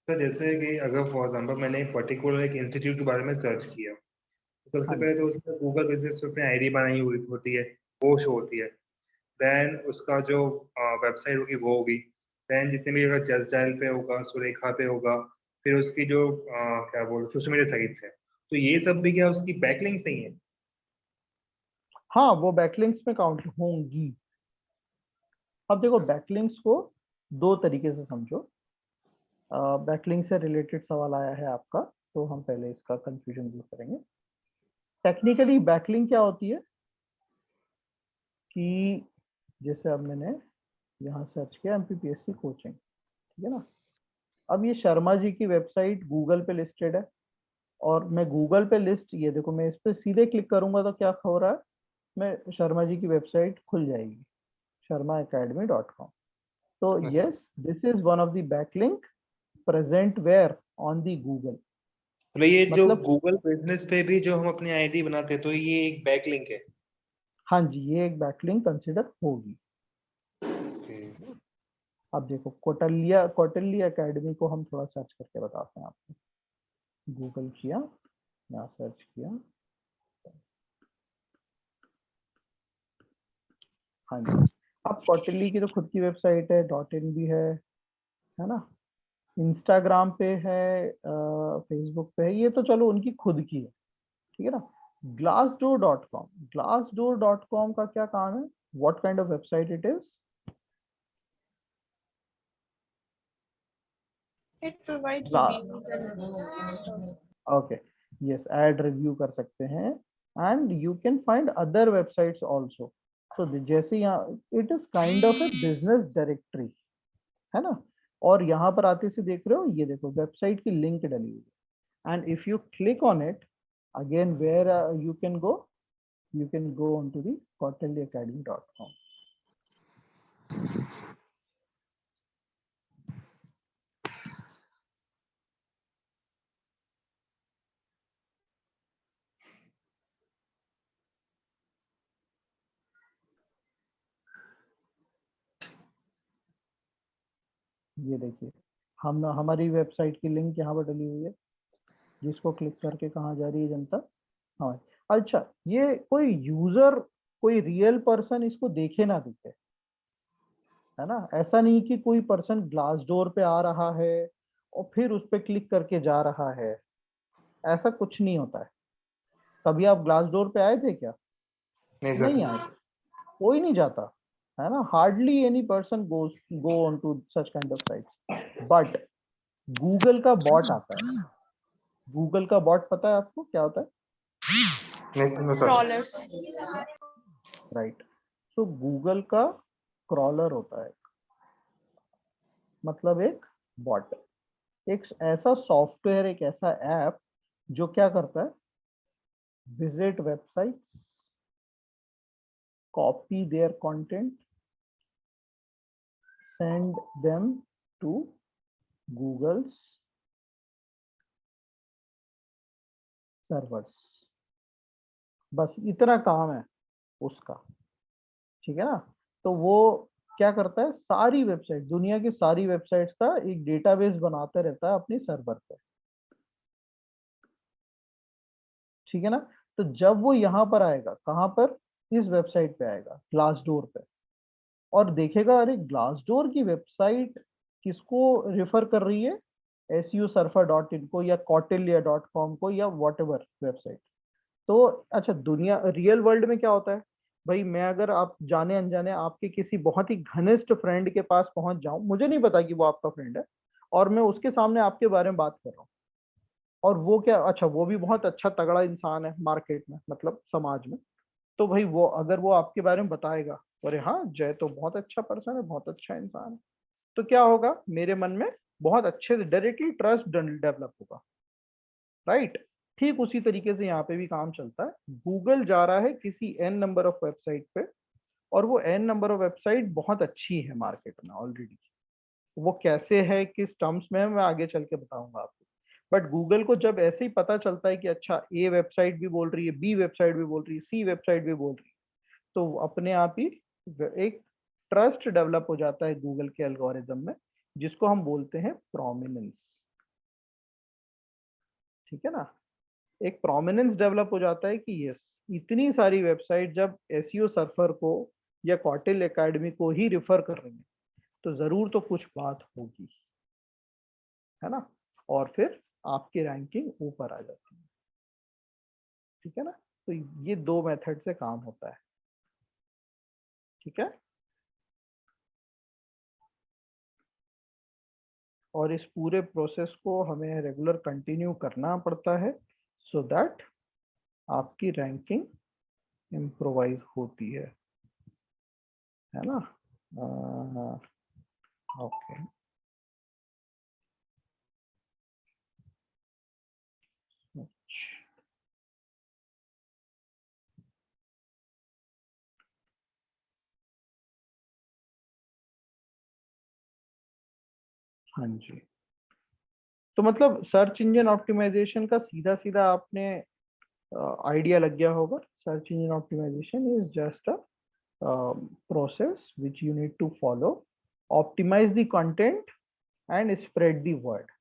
तो जैसे कि अगर फॉर एग्जांपल मैंने एक पर्टिकुलर एक इंस्टीट्यूट के बारे में सर्च किया, तो सबसे हाँ पहले जी। तो उसने गूगल बिजनेस पे अपनी आईडी बनाई हुई होती है, वो शो होती है। देन उसका जो वेबसाइट होगी वो होगी। देन जितने भी अगर जस्ट डायल पे होगा, सुरेखा पे होगा, फिर उसकी जो क्या बोल सोशल मीडिया साइट्स है, तो ये सब भी क्या उसकी बैकलिंक्स नहीं है? हाँ, वो बैकलिंक्स में काउंट होंगी। अब देखो, बैकलिंक्स को दो तरीके से समझो। बैकलिंक से रिलेटेड सवाल आया है आपका, तो हम पहले इसका कंफ्यूजन दूर करेंगे। टेक्निकली बैकलिंक क्या होती है कि जैसे अब मैंने यहाँ सर्च किया एमपीपीएससी कोचिंग, ठीक है ना। अब ये शर्मा जी की वेबसाइट गूगल पे लिस्टेड है, और मैं गूगल पे लिस्ट, ये देखो मैं इस पे सीधे क्लिक करूंगा तो क्या हो रहा है, मैं शर्मा जी की वेबसाइट खुल जाएगी, sharmaacademy.com। तो अच्छा, yes, this is one of the backlink present where on the Google. मतलब ये जो मतलब गूगल बिजनेस पे भी जो हम अपनी आईडी बनाते हैं, तो ये एक बैकलिंक है? हाँ जी, ये एक बैकलिंक कंसिडर होगी। Okay. अब देखो, कौटिल्य एकेडमी को हम थोड़ा सर्च करके बताते हैं आपको। गूगल किया, यहाँ सर्च किया, हाँ जी। अब कौटिल्य की तो खुद की वेबसाइट है, .in भी है ना। इंस्टाग्राम पे है, फेसबुक पे है, ये तो चलो उनकी खुद की है, ठीक है ना। ग्लासडोर.com का क्या काम है, what kind of website it is? It provide reviews and stuff. Okay, yes, add review कर सकते हैं, and you can find other websites also. So जैसे यहाँ it is kind of a business directory, है ना। और यहाँ पर आते से देख रहे हो, ये देखो वेबसाइट की लिंक डली हुई है, and if you click on it again, where you can go onto the kautilyaacademy.com। ये देखिए, हम हमारी वेबसाइट की लिंक यहाँ पर डली हुई है, जिसको क्लिक करके कहाँ जा रही है जनता? हाँ, अच्छा, ये कोई यूजर, कोई रियल पर्सन इसको देखे ना दिखे, है ना। ऐसा नहीं कि कोई पर्सन ग्लास डोर पे आ रहा है और फिर उस पे क्लिक करके जा रहा है, ऐसा कुछ नहीं होता है। कभी आप ग्लास डोर पे आए थे क्या? नहीं सर। नहीं आए थे, कोई नहीं जाता, है ना। Hardly any person go on to such kind of sites, but Google का बॉट आता है। गूगल का बॉट पता है आपको क्या होता है? नहीं नो सर। Crawlers. राइट। तो गूगल का क्रॉलर होता है, मतलब एक बॉट, एक ऐसा सॉफ्टवेयर, एक ऐसा ऐप जो क्या करता है, visit websites, copy their content, send them to Google's servers. बस इतना काम है उसका, ठीक है ना। तो वो क्या करता है, सारी वेबसाइट, दुनिया की सारी वेबसाइट्स का एक डेटाबेस बनाते रहता है अपनी सर्वर पे, ठीक है ना। तो जब वो यहाँ पर आएगा, कहाँ पर, इस वेबसाइट पे आएगा, ग्लासडोर पे, और देखेगा अरे ग्लासडोर की वेबसाइट किसको रेफर कर रही है, SUSurfer.in को या kautilya.com को या वॉट एवर वेबसाइट। तो अच्छा, दुनिया रियल वर्ल्ड में क्या होता है भाई, मैं अगर आप जाने अनजाने आपके किसी बहुत ही घनिष्ठ फ्रेंड के पास पहुंच जाऊं, मुझे नहीं पता कि वो आपका फ्रेंड है, और मैं उसके सामने आपके बारे में बात कर रहा हूँ, और वो क्या, अच्छा वो भी बहुत अच्छा तगड़ा इंसान है मार्केट में, मतलब समाज में, तो भाई वो अगर वो आपके बारे में बताएगा, अरे हाँ जय तो बहुत अच्छा पर्सन है, बहुत अच्छा इंसान है, तो क्या होगा, मेरे मन में बहुत अच्छे से डायरेक्टली ट्रस्ट डेवलप होगा, राइट। ठीक उसी तरीके से यहाँ पे भी काम चलता है। गूगल जा रहा है किसी एन नंबर ऑफ वेबसाइट पे, और वो एन नंबर ऑफ वेबसाइट बहुत अच्छी है मार्केट में ऑलरेडी। वो कैसे है, किस टर्म्स में है, मैं आगे चल के बताऊंगा आपको। बट गूगल को जब ऐसे ही पता चलता है कि अच्छा ए वेबसाइट भी बोल रही है, बी वेबसाइट भी बोल रही है, सी वेबसाइट भी बोल रही है, तो अपने आप ही एक ट्रस्ट डेवलप हो जाता है गूगल के एल्गोरिदम में, जिसको हम बोलते हैं प्रोमिनेंस। ठीक है ना, एक प्रोमिनेंस डेवलप हो जाता है कि यस, इतनी सारी वेबसाइट जब एसईओ सर्फर को या कॉटिल एकेडमी को ही रिफर कर रही है, तो जरूर तो कुछ बात होगी, है ना। और फिर आपकी रैंकिंग ऊपर आ जाती है। ठीक है ना, तो ये दो मेथड से काम होता है। ठीक है, और इस पूरे प्रोसेस को हमें रेगुलर कंटिन्यू करना पड़ता है, सो दैट आपकी रैंकिंग इम्प्रोवाइज होती है ना। ओके, हाँ जी। तो मतलब सर्च इंजन ऑप्टिमाइजेशन का सीधा सीधा आपने आइडिया लग गया होगा। Search engine optimization is just a process which you need to follow, optimize the content and spread the word।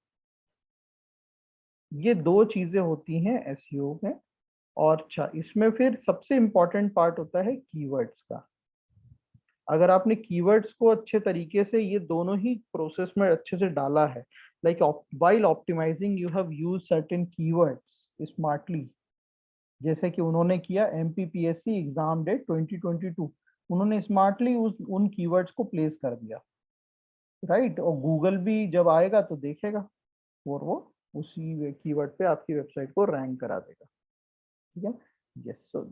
ये दो चीजें होती हैं एसईओ में। और अच्छा, इसमें फिर सबसे इंपॉर्टेंट पार्ट होता है कीवर्ड्स का। अगर आपने कीवर्ड्स को अच्छे तरीके से ये दोनों ही प्रोसेस में अच्छे से डाला है, like while optimizing you have use certain keywords smartly, जैसे कि उन्होंने किया एमपीपीएससी एग्जाम डेट 2022, उन्होंने स्मार्टली उन कीवर्ड्स को प्लेस कर दिया, राइट। और गूगल भी जब आएगा तो देखेगा और वो उसी कीवर्ड पे आपकी वेबसाइट को रैंक करा देगा। ठीक है, yes. So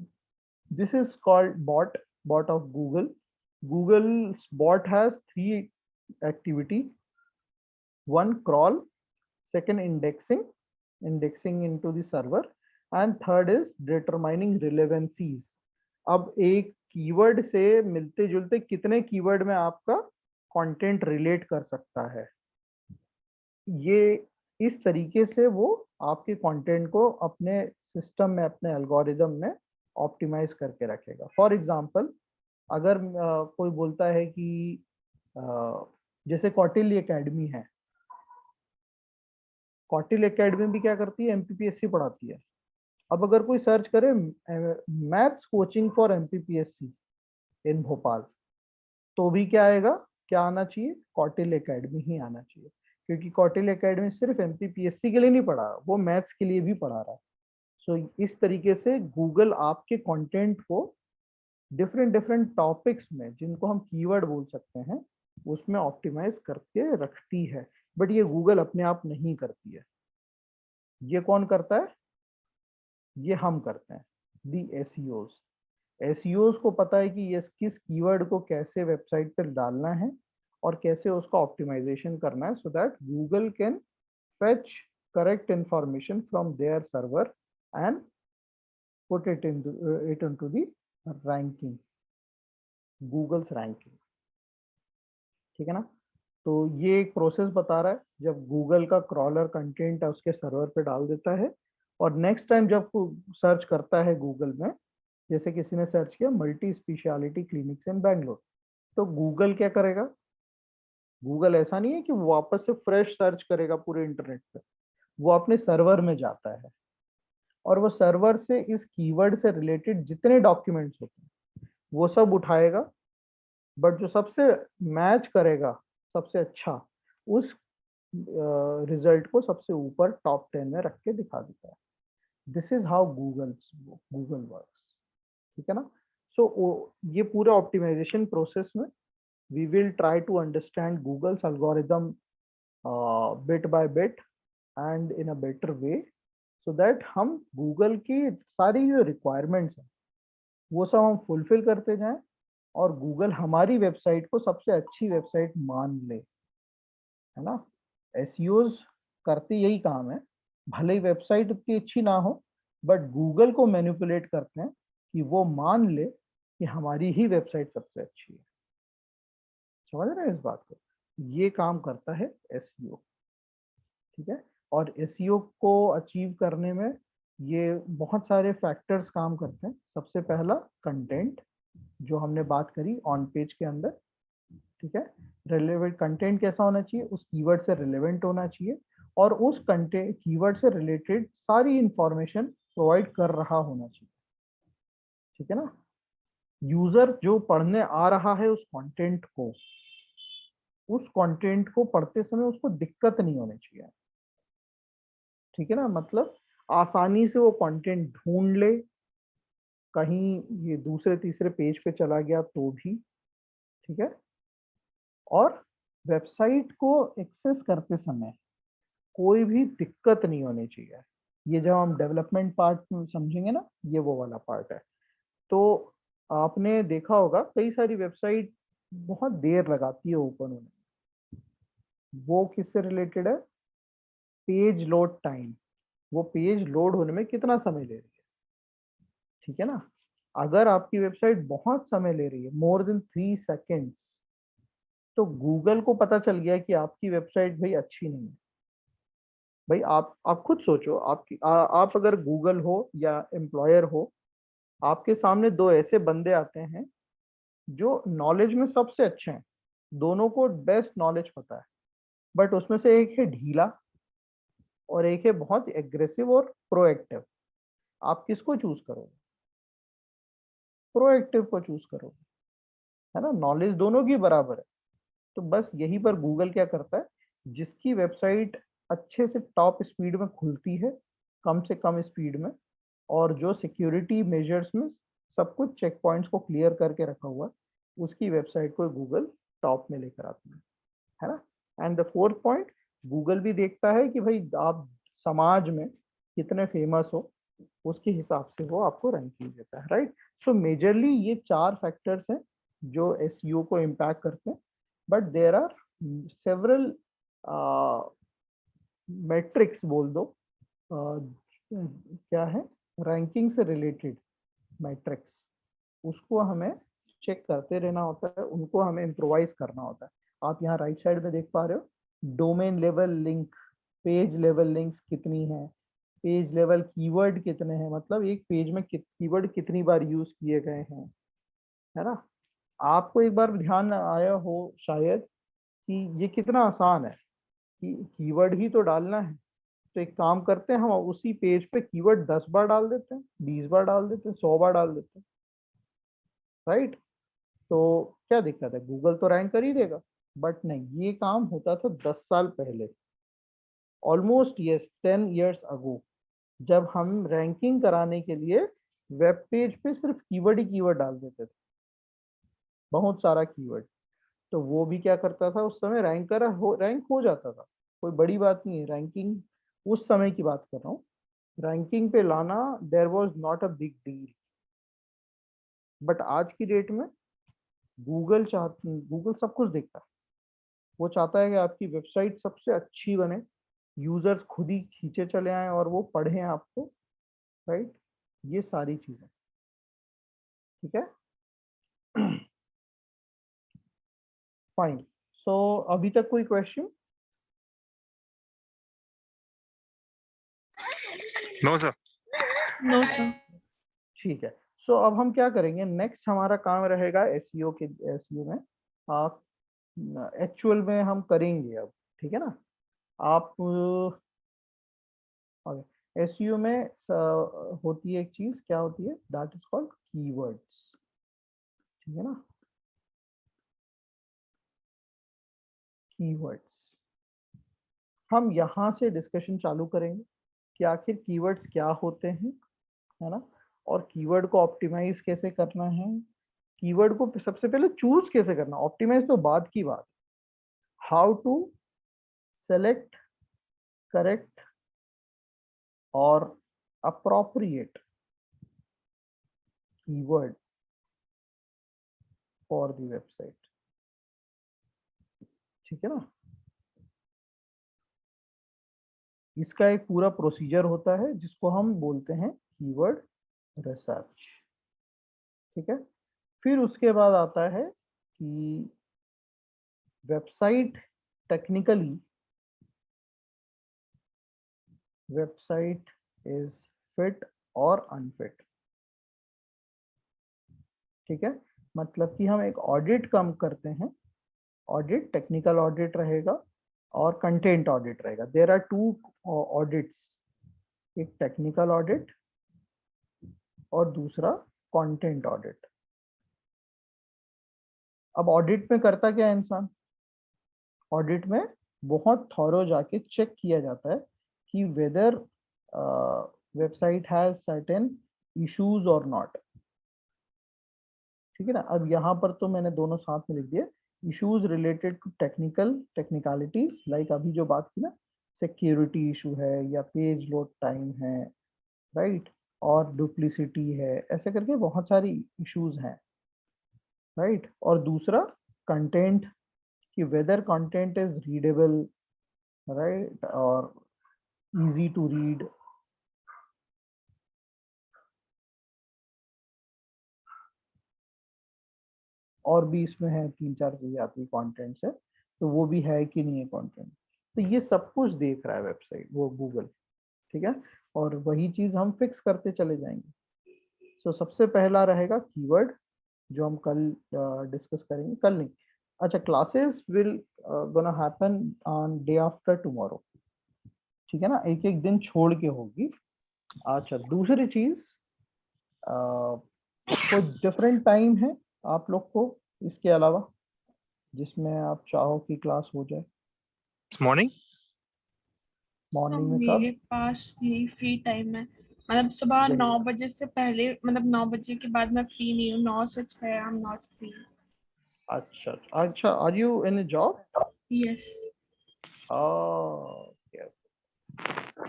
this is called bot, bot of Google. Google's bot has three activity: one, crawl; second, indexing into the server; and third is determining relevancies। अब एक कीवर्ड से मिलते जुलते कितने कीवर्ड में आपका कंटेंट रिलेट कर सकता है, ये इस तरीके से वो आपके कंटेंट को अपने सिस्टम में, अपने एल्गोरिदम में ऑप्टिमाइज करके रखेगा। फॉर एग्जांपल, अगर कोई बोलता है कि जैसे कौटिल्य एकेडमी है, कौटिल्य एकेडमी भी क्या करती है, एमपीपीएससी पढ़ाती है। अब अगर कोई सर्च करे मैथ्स कोचिंग फॉर एमपीपीएससी इन भोपाल, तो भी क्या आएगा, क्या आना चाहिए, कौटिल्य एकेडमी ही आना चाहिए। क्योंकि कौटिल्य एकेडमी सिर्फ एमपीपीएससी के लिए नहीं पढ़ा, वो मैथ्स के लिए भी पढ़ा रहा है। सो इस तरीके से गूगल आपके कंटेंट को डिफरेंट डिफरेंट टॉपिक्स में, जिनको हम कीवर्ड बोल सकते हैं, उसमें ऑप्टिमाइज करके रखती है। बट ये गूगल अपने आप नहीं करती है, ये कौन करता है, ये हम करते हैं, दी एसईओज। एसईओज को पता है कि ये किस कीवर्ड को कैसे वेबसाइट पर डालना है और कैसे उसका ऑप्टिमाइजेशन करना है, so that Google can fetch correct information from their server and put it into the ranking, Google's ranking. ठीक है ना, तो ये एक प्रोसेस बता रहा है, जब गूगल का क्रॉलर कंटेंट है उसके सर्वर पे डाल देता है, और नेक्स्ट टाइम जब सर्च करता है गूगल में, जैसे किसी ने सर्च किया मल्टी स्पेशलिटी क्लिनिक्स इन बैंगलोर, तो गूगल क्या करेगा, गूगल ऐसा नहीं है कि वो वापस से फ्रेश सर्च करेगा पूरे इंटरनेट पे, वो अपने सर्वर में जाता है और वो सर्वर से इस कीवर्ड से रिलेटेड जितने डॉक्यूमेंट्स होते हैं वो सब उठाएगा, बट जो सबसे मैच करेगा, सबसे अच्छा, उस रिजल्ट को सबसे ऊपर टॉप 10 में रख के दिखा देता है। This is how Google works. ठीक है ना। सो ये पूरा ऑप्टिमाइजेशन प्रोसेस में we will try to understand Google's algorithm bit by bit and in a better way, so that हम गूगल की सारी जो रिक्वायरमेंट्स हैं वो सब हम फुलफिल करते जाएं और गूगल हमारी वेबसाइट को सबसे अच्छी वेबसाइट मान ले, है ना। एसईओज करते यही काम है, भले ही वेबसाइट उतनी अच्छी ना हो बट गूगल को मैनिपुलेट करते हैं कि वो मान ले कि हमारी ही वेबसाइट सबसे अच्छी है। समझ रहे हैं इस बात को? ये काम करता है एसईओ, ठीक है। और एसईओ को अचीव करने में ये बहुत सारे फैक्टर्स काम करते हैं। सबसे पहला कंटेंट, जो हमने बात करी ऑन पेज के अंदर, ठीक है। रिलेवेंट कंटेंट कैसा होना चाहिए, उस कीवर्ड से रिलेवेंट होना चाहिए और उस कंटेंट कीवर्ड से रिलेटेड सारी इंफॉर्मेशन प्रोवाइड कर रहा होना चाहिए, ठीक है ना। यूजर जो पढ़ने आ रहा है उस कंटेंट को पढ़ते समय उसको दिक्कत नहीं होनी चाहिए, ठीक है ना। मतलब आसानी से वो कंटेंट ढूंढ ले, कहीं ये दूसरे तीसरे पेज पे चला गया तो भी, ठीक है। और वेबसाइट को एक्सेस करते समय कोई भी दिक्कत नहीं होनी चाहिए। ये जब हम डेवलपमेंट पार्ट समझेंगे ना, ये वो वाला पार्ट है। तो आपने देखा होगा कई सारी वेबसाइट बहुत देर लगाती है ओपन होने, वो किससे रिलेटेड है, पेज लोड टाइम। वो पेज लोड होने में कितना समय ले रही है, ठीक है ना। अगर आपकी वेबसाइट बहुत समय ले रही है, मोर देन 3 सेकेंड्स, तो गूगल को पता चल गया कि आपकी वेबसाइट भाई अच्छी नहीं है। भाई आप खुद सोचो, आप अगर गूगल हो या एम्प्लॉयर हो, आपके सामने दो ऐसे बंदे आते हैं जो नॉलेज में सबसे अच्छे हैं, दोनों को बेस्ट नॉलेज पता है, बट उसमें से एक है ढीला और एक है बहुत एग्रेसिव और प्रोएक्टिव। आप किसको चूज करोगे? प्रोएक्टिव को चूज करोगे, है ना। नॉलेज दोनों की बराबर है। तो बस यही पर गूगल क्या करता है, जिसकी वेबसाइट अच्छे से टॉप स्पीड में खुलती है, कम से कम स्पीड में, और जो सिक्योरिटी मेजर्स में सब कुछ चेक पॉइंट्स को क्लियर करके रखा हुआ है, उसकी वेबसाइट को गूगल टॉप में लेकर आती है ना। And the fourth point, Google भी देखता है कि भाई आप समाज में कितने फेमस हो, उसके हिसाब से वो आपको रैंकिंग देता है, राइट। सो मेजरली ये 4 फैक्टर्स हैं जो एसईओ को इम्पैक्ट करते हैं, but there are several metrics बोल दो, क्या है, रैंकिंग से रिलेटेड मैट्रिक्स, उसको हमें चेक करते रहना होता है, उनको हमें इम्प्रोवाइज करना होता है। आप यहाँ राइट साइड में देख पा रहे हो, domain level link, page level links कितनी है, पेज लेवल कीवर्ड कितने हैं, मतलब एक पेज में कीवर्ड कितनी बार यूज किए गए हैं, है ना। आपको एक बार ध्यान आया हो शायद कि ये कितना आसान है कि कीवर्ड ही तो डालना है। तो एक काम करते हैं, हम उसी पेज पे कीवर्ड 10 बार डाल देते हैं, 20 बार डाल देते हैं, 100 बार डाल देते हैं, राइट। तो क्या दिक्कत है, गूगल तो रैंक कर ही देगा। बट नहीं, ये काम होता था 10 साल पहले, ऑलमोस्ट यस 10 इयर्स अगो, जब हम रैंकिंग कराने के लिए वेब पेज पे सिर्फ कीवर्ड ही कीवर्ड डाल देते थे, बहुत सारा कीवर्ड। तो वो भी क्या करता था, उस समय रैंक हो जाता था, कोई बड़ी बात नहीं है। रैंकिंग उस समय की बात कर रहा हूँ, रैंकिंग पे लाना there was not a big deal. But आज की डेट में गूगल सब कुछ देखता है। वो चाहता है कि आपकी वेबसाइट सबसे अच्छी बने, यूजर्स खुद ही खींचे चले आए और वो पढ़ें आपको, राइट। ये सारी चीजें, ठीक है। फाइन। सो अभी तक कोई question? No sir. No sir. ठीक है। सो अब हम क्या करेंगे, नेक्स्ट हमारा काम रहेगा एसईओ में, एक्चुअल में हम करेंगे अब, ठीक है ना। आप एसईओ में होती है एक चीज, क्या होती है, दैट इज कॉल्ड कीवर्ड्स, ठीक है ना। कीवर्ड्स, हम यहाँ से डिस्कशन चालू करेंगे कि आखिर कीवर्ड्स क्या होते हैं, है ना। और कीवर्ड को ऑप्टिमाइज कैसे करना है, कीवर्ड को सबसे पहले चूज कैसे करना, ऑप्टिमाइज तो बाद की बात, हाउ टू सेलेक्ट, करेक्ट और appropriate keyword for the website. ठीक है ना, इसका एक पूरा प्रोसीजर होता है जिसको हम बोलते हैं कीवर्ड रिसर्च। ठीक है, फिर उसके बाद आता है कि website technically website is fit और अनफिट। ठीक है, मतलब कि हम एक ऑडिट कम करते हैं, ऑडिट टेक्निकल ऑडिट रहेगा और कंटेंट ऑडिट रहेगा। देयर आर टू ऑडिट्स, एक टेक्निकल ऑडिट और दूसरा कंटेंट ऑडिट। अब ऑडिट में करता क्या है इंसान, ऑडिट में बहुत थॉरो जाके चेक किया जाता है कि whether website has certain issues और नॉट। ठीक है ना, अब यहाँ पर तो मैंने दोनों साथ में लिख दिए, issues related to technicalities, like अभी जो बात की ना, सिक्योरिटी इशू है या पेज लोड टाइम है, राइट, और डुप्लिसिटी है, ऐसे करके बहुत सारी इश्यूज हैं, राइट। और दूसरा कंटेंट, कि whether content is readable, right, और इजी टू रीड। और भी इसमें है 3-4 चीजें आती है कंटेंट से, तो वो भी है कि नहीं है कंटेंट, तो ये सब कुछ देख रहा है वेबसाइट, वो गूगल। ठीक है, और वही चीज हम फिक्स करते चले जाएंगे। सो सबसे पहला रहेगा कीवर्ड, जो हम कल डिस्कस करेंगे, कल नहीं, अच्छा, classes will gonna happen on day after tomorrow. ठीक है ना, एक एक दिन छोड़ के होगी। अच्छा, दूसरी चीज, कोई डिफरेंट टाइम है आप लोग को इसके अलावा जिसमें आप चाहो कि क्लास हो जाए? मॉर्निंग मॉर्निंग में मेरे कब? पास यही फ्री टाइम है, मतलब सुबह यही 9 बजे से पहले, मतलब 9 बजे के बाद मैं फ्री नहीं हूँ। 9 से 6 आई एम नॉट फ्री। अच्छा अच्छा, are you in job? Yes.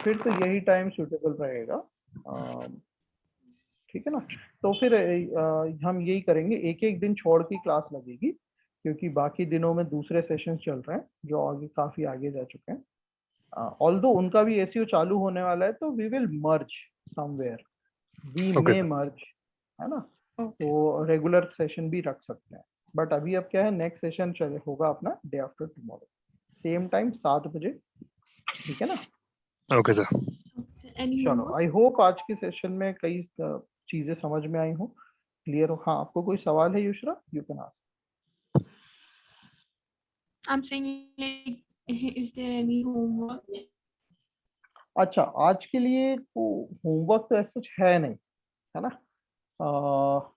फिर तो यही टाइम सूटेबल रहेगा। ठीक है ना, तो फिर हम यही करेंगे, एक एक दिन छोड़ के क्लास लगेगी, क्योंकि बाकी दिनों में दूसरे सेशंस चल रहे हैं जो आगे काफी आगे जा चुके हैं। ऑल्दो उनका भी एसईओ चालू होने वाला है, तो we will merge somewhere, we okay may merge, है ना, ओके। तो रेगुलर सेशन भी रख सकते हैं। बट अभी अब क्या है, नेक्स्ट सेशन चले होगा अपना day after tomorrow, same time 7 बजे। ठीक है ना, ओके सर। एनी चलो, होमवर्क? आई होप आज के सेशन में कई चीजें समझ में आई हो, क्लियर हो। हाँ, आपको कोई सवाल है Yushra, you can ask. I am saying is there any homework? अच्छा, आज के लिए होमवर्क तो ऐसा है नहीं, है ना। अ,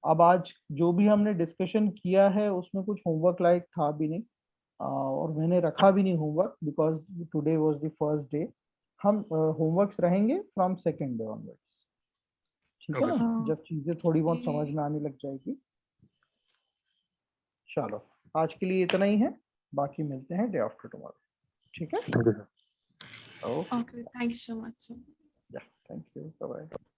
अब आज जो भी हमने डिस्कशन किया है उसमें कुछ होमवर्क लायक था भी नहीं, और मैंने रखा भी नहीं homework, because today was the first day. हम होमवर्क्स रहेंगे फ्रॉम सेकेंड डे ऑनवर्ड्स। ठीक है ओके ना, जब चीजें थोड़ी बहुत समझ Okay. में आने लग जाएगी। चलो, आज के लिए इतना ही है, बाकी मिलते हैं डे आफ्टर टुमारो। ठीक है, thank you sir. Okay, Okay, thank you so much, sir. या, थैंक यू, बाय बाय।